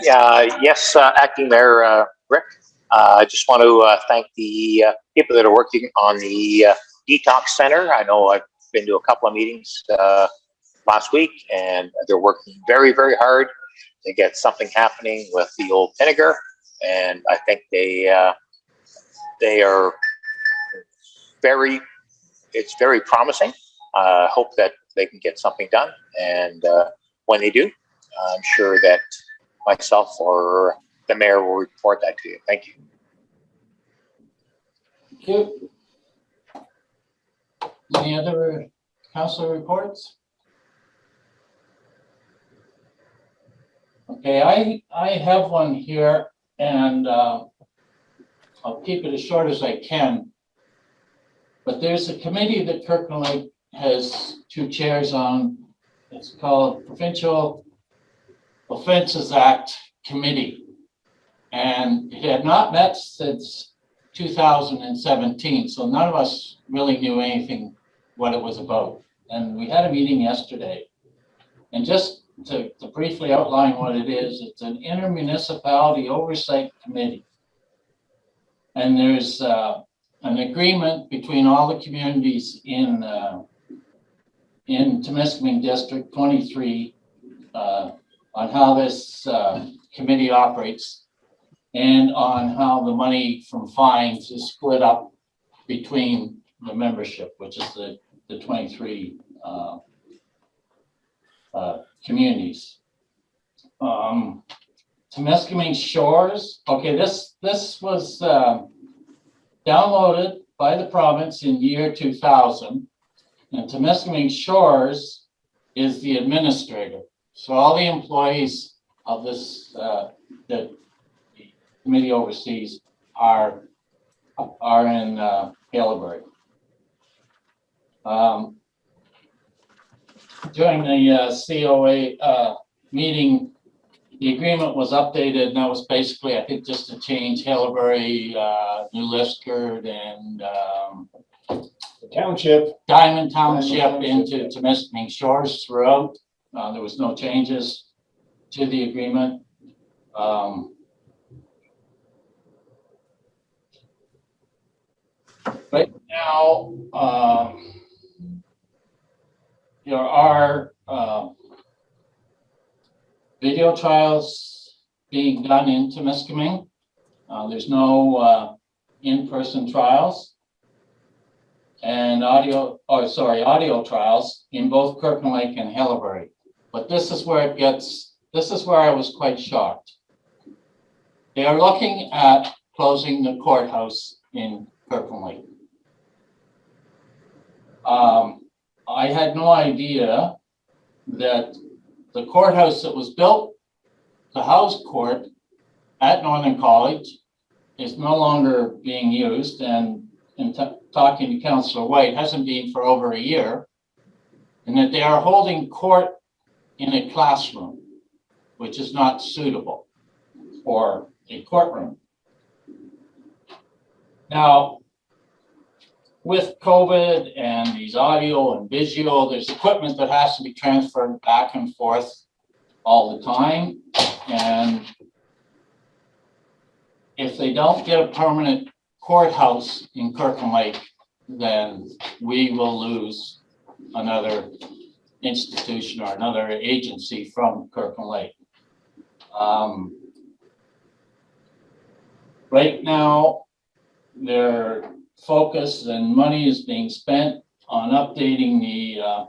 C: Yes, Acting Mayor Rick. I just want to thank the people that are working on the detox center. I know I've been to a couple of meetings last week, and they're working very, very hard to get something happening with the old vinegar. And I think they are it's very promising. Hope that they can get something done. And when they do, I'm sure that myself or the mayor will report that to you. Thank you.
B: Thank you. Any other council reports? Okay, I have one here, and I'll keep it as short as I can. But there's a committee that Kirkland Lake has two chairs on. It's called Provincial Offenses Act Committee. And it had not met since 2017, so none of us really knew anything what it was about. And we had a meeting yesterday. And just to briefly outline what it is, it's an intermunicipality oversight committee. And there's an agreement between all the communities in Temiskaming District 23 on how this committee operates and on how the money from fines is split up between the membership, which is the 23 communities. Temiskaming Shores, okay, this was downloaded by the province in year 2000, and Temiskaming Shores is the administrator. So all the employees of this that the committee oversees are in Halebury. During the COA meeting, the agreement was updated, and that was basically, I think, just to change Halebury, New Liskeard, and
J: The township.
B: Diamond Township into Temiskaming Shores throughout. There was no changes to the agreement. Right now, there are video trials being done in Temiskaming. There's no in-person trials, and audio trials in both Kirkland Lake and Halebury. But this is where it gets this is where I was quite shocked. They are looking at closing the courthouse in Kirkland Lake. I had no idea that the courthouse that was built to house court at Northern College is no longer being used, and in talking to Councillor White, hasn't been for over a year, and that they are holding court in a classroom, which is not suitable for a courtroom. Now, with COVID and these audio and visual, there's equipment that has to be transferred back and forth all the time. And if they don't get a permanent courthouse in Kirkland Lake, then we will lose another institution or another agency from Kirkland Lake. Right now, their focus and money is being spent on updating the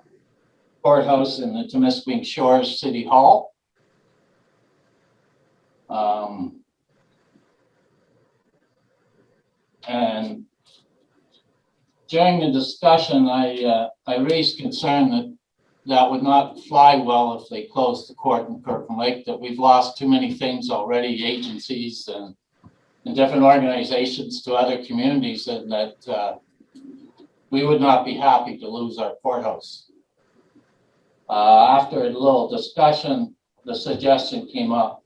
B: courthouse in the Temiskaming Shores City Hall. And during the discussion, I raised concern that that would not fly well if they closed the court in Kirkland Lake, that we've lost too many things already, agencies and different organizations to other communities, and that we would not be happy to lose our courthouse. After a little discussion, the suggestion came up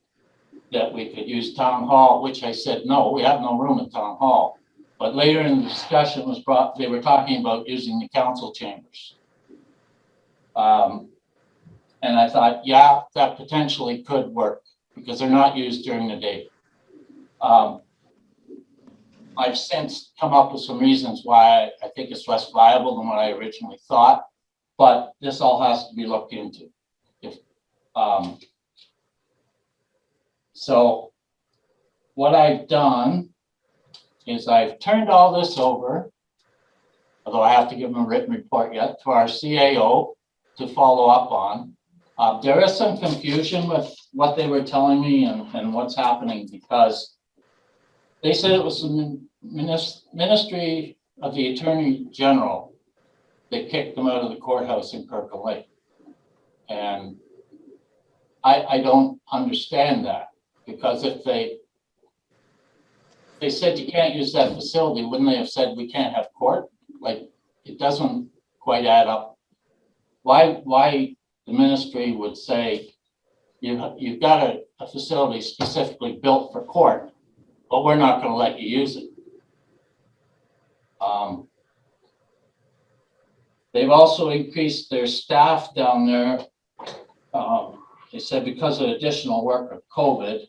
B: that we could use town hall, which I said, no, we have no room in town hall. But later in the discussion was brought, they were talking about using the council chambers. And I thought, yeah, that potentially could work because they're not used during the day. I've since come up with some reasons why I think it's less viable than what I originally thought, but this all has to be looked into. So what I've done is I've turned all this over, although I have to give them a written report yet, to our CAO to follow up on. There is some confusion with what they were telling me and what's happening, because they said it was the Ministry of the Attorney General that kicked them out of the courthouse in Kirkland Lake. And I don't understand that, because if they said you can't use that facility, wouldn't they have said we can't have court? Like, it doesn't quite add up. Why the ministry would say you've got a facility specifically built for court, but we're not going to let you use it. They've also increased their staff down there. They said because of additional work of COVID.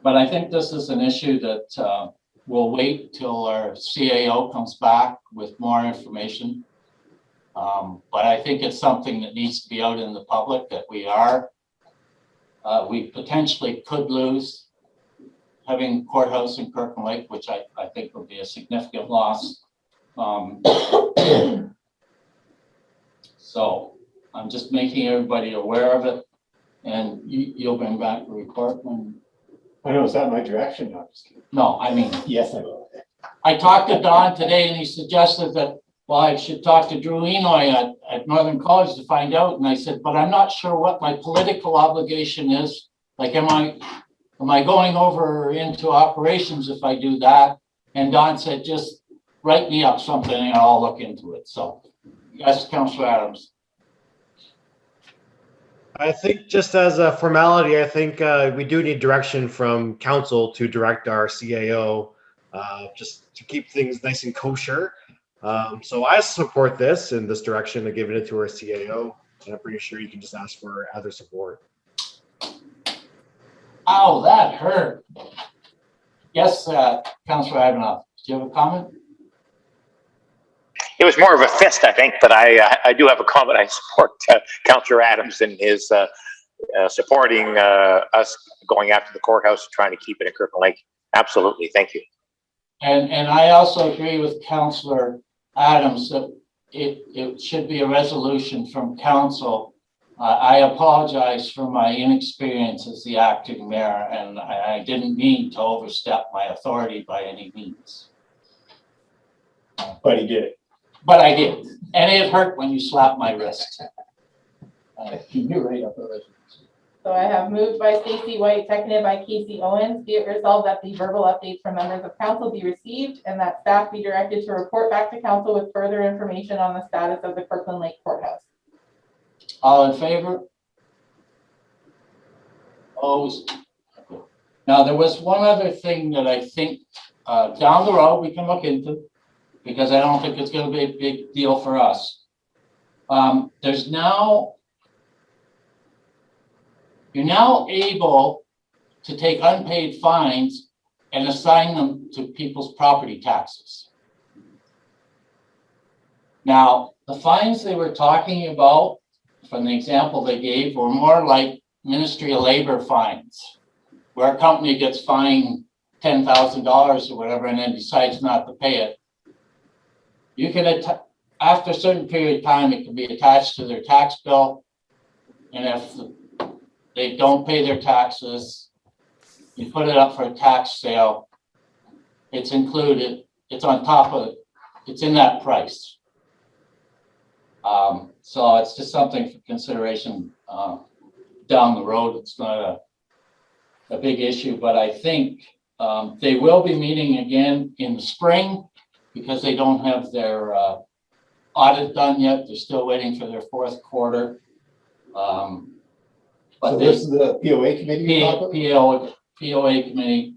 B: But I think this is an issue that we'll wait till our CAO comes back with more information. But I think it's something that needs to be out in the public, that we potentially could lose having courthouse in Kirkland Lake, which I think would be a significant loss. So I'm just making everybody aware of it, and you'll bring back the report when.
J: I know, is that my direction? No, I'm just kidding.
B: No, I mean,
J: Yes, I will.
B: I talked to Don today, and he suggested that, well, I should talk to Drew Enoy at Northern College to find out. And I said, but I'm not sure what my political obligation is. Like, am I going over into operations if I do that? And Don said, just write me up something and I'll look into it. So, yes, Councillor Adams.
D: I think just as a formality, I think we do need direction from council to direct our CAO just to keep things nice and kosher. So I support this in this direction of giving it to our CAO, and I'm pretty sure you can just ask for other support.
B: Ow, that hurt. Yes, Councillor Ivanov, do you have a comment?
C: It was more of a fist, I think, but I do have a comment. I support Councillor Adams in his supporting us going after the courthouse and trying to keep it in Kirkland Lake. Absolutely, thank you.
B: And I also agree with Councillor Adams that it should be a resolution from council. I apologize for my inexperience as the acting mayor, and I didn't mean to overstep my authority by any means.
J: But he did it.
B: But I did, and it hurt when you slapped my wrist. You're right up there.
A: So I have moved by Stacy White, seconded by Casey Owens. Be it resolved that the verbal updates from members of council be received and that staff be directed to report back to council with further information on the status of the Kirkland Lake Courthouse.
B: All in favor? Opposed? Now, there was one other thing that I think down the road we can look into, because I don't think it's going to be a big deal for us. You're now able to take unpaid fines and assign them to people's property taxes. Now, the fines they were talking about, from the example they gave, were more like Ministry of Labor fines, where a company gets fined $10,000 or whatever and then decides not to pay it. You can, after a certain period of time, it can be attached to their tax bill. And if they don't pay their taxes, you put it up for a tax sale, it's included, it's on top of it, it's in that price. So it's just something for consideration down the road. It's not a big issue, but I think they will be meeting again in the spring because they don't have their audit done yet. They're still waiting for their fourth quarter. But
J: So this is the POA committee?
B: POA committee.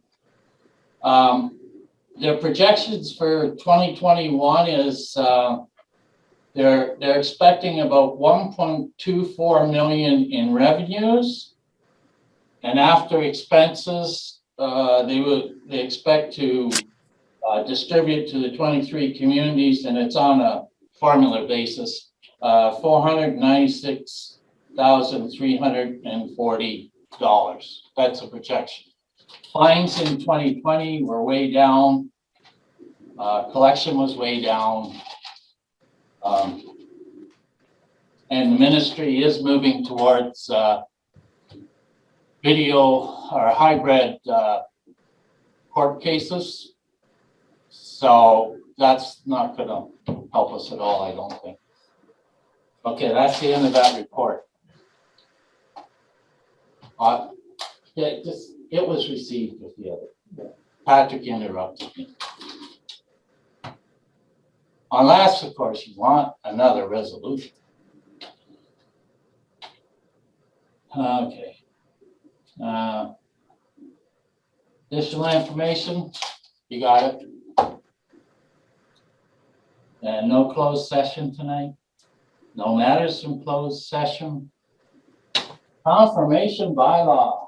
B: Their projections for 2021 is they're expecting about 1.24 million in revenues, and after expenses, they expect to distribute to the 23 communities, and it's on a formula basis, $496,340. That's a projection. Fines in 2020 were way down. Collection was way down. And the ministry is moving towards video or hybrid court cases. So that's not going to help us at all, I don't think. Okay, that's the end of that report. It was received with the other. Patrick interrupted me. Unless, of course, you want another resolution. Okay. Additional information, you got it. And no closed session tonight. No matters from closed session. Confirmation bylaw.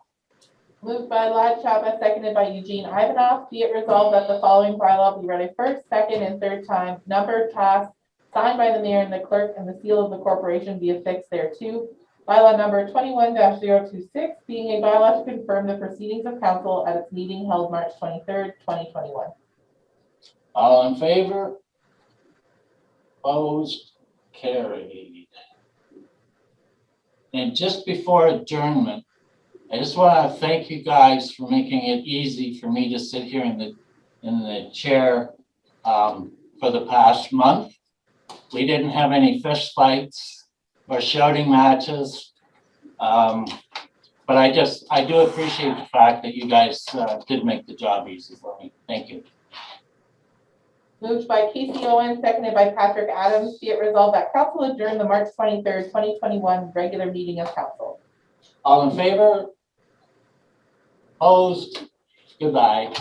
A: Moved by Lad Chapa, seconded by Eugene Ivanoff. Be it resolved that the following bylaw be read a first, second, and third time, numbered, passed, signed by the mayor and the clerk, and the seal of the corporation be affixed thereto. Bylaw number 21-026, being a bylaw to confirm the proceedings of council at its meeting held March 23rd, 2021.
B: All in favor? Opposed? Carried. And just before adjournment, I just want to thank you guys for making it easy for me to sit here in the chair for the past month. We didn't have any fist fights or shouting matches, but I do appreciate the fact that you guys did make the job easy for me. Thank you.
A: Moved by Casey Owens, seconded by Patrick Adams. Be it resolved that council adjourn the March 23rd, 2021 regular meeting of council.
B: All in favor? Opposed? Goodbye.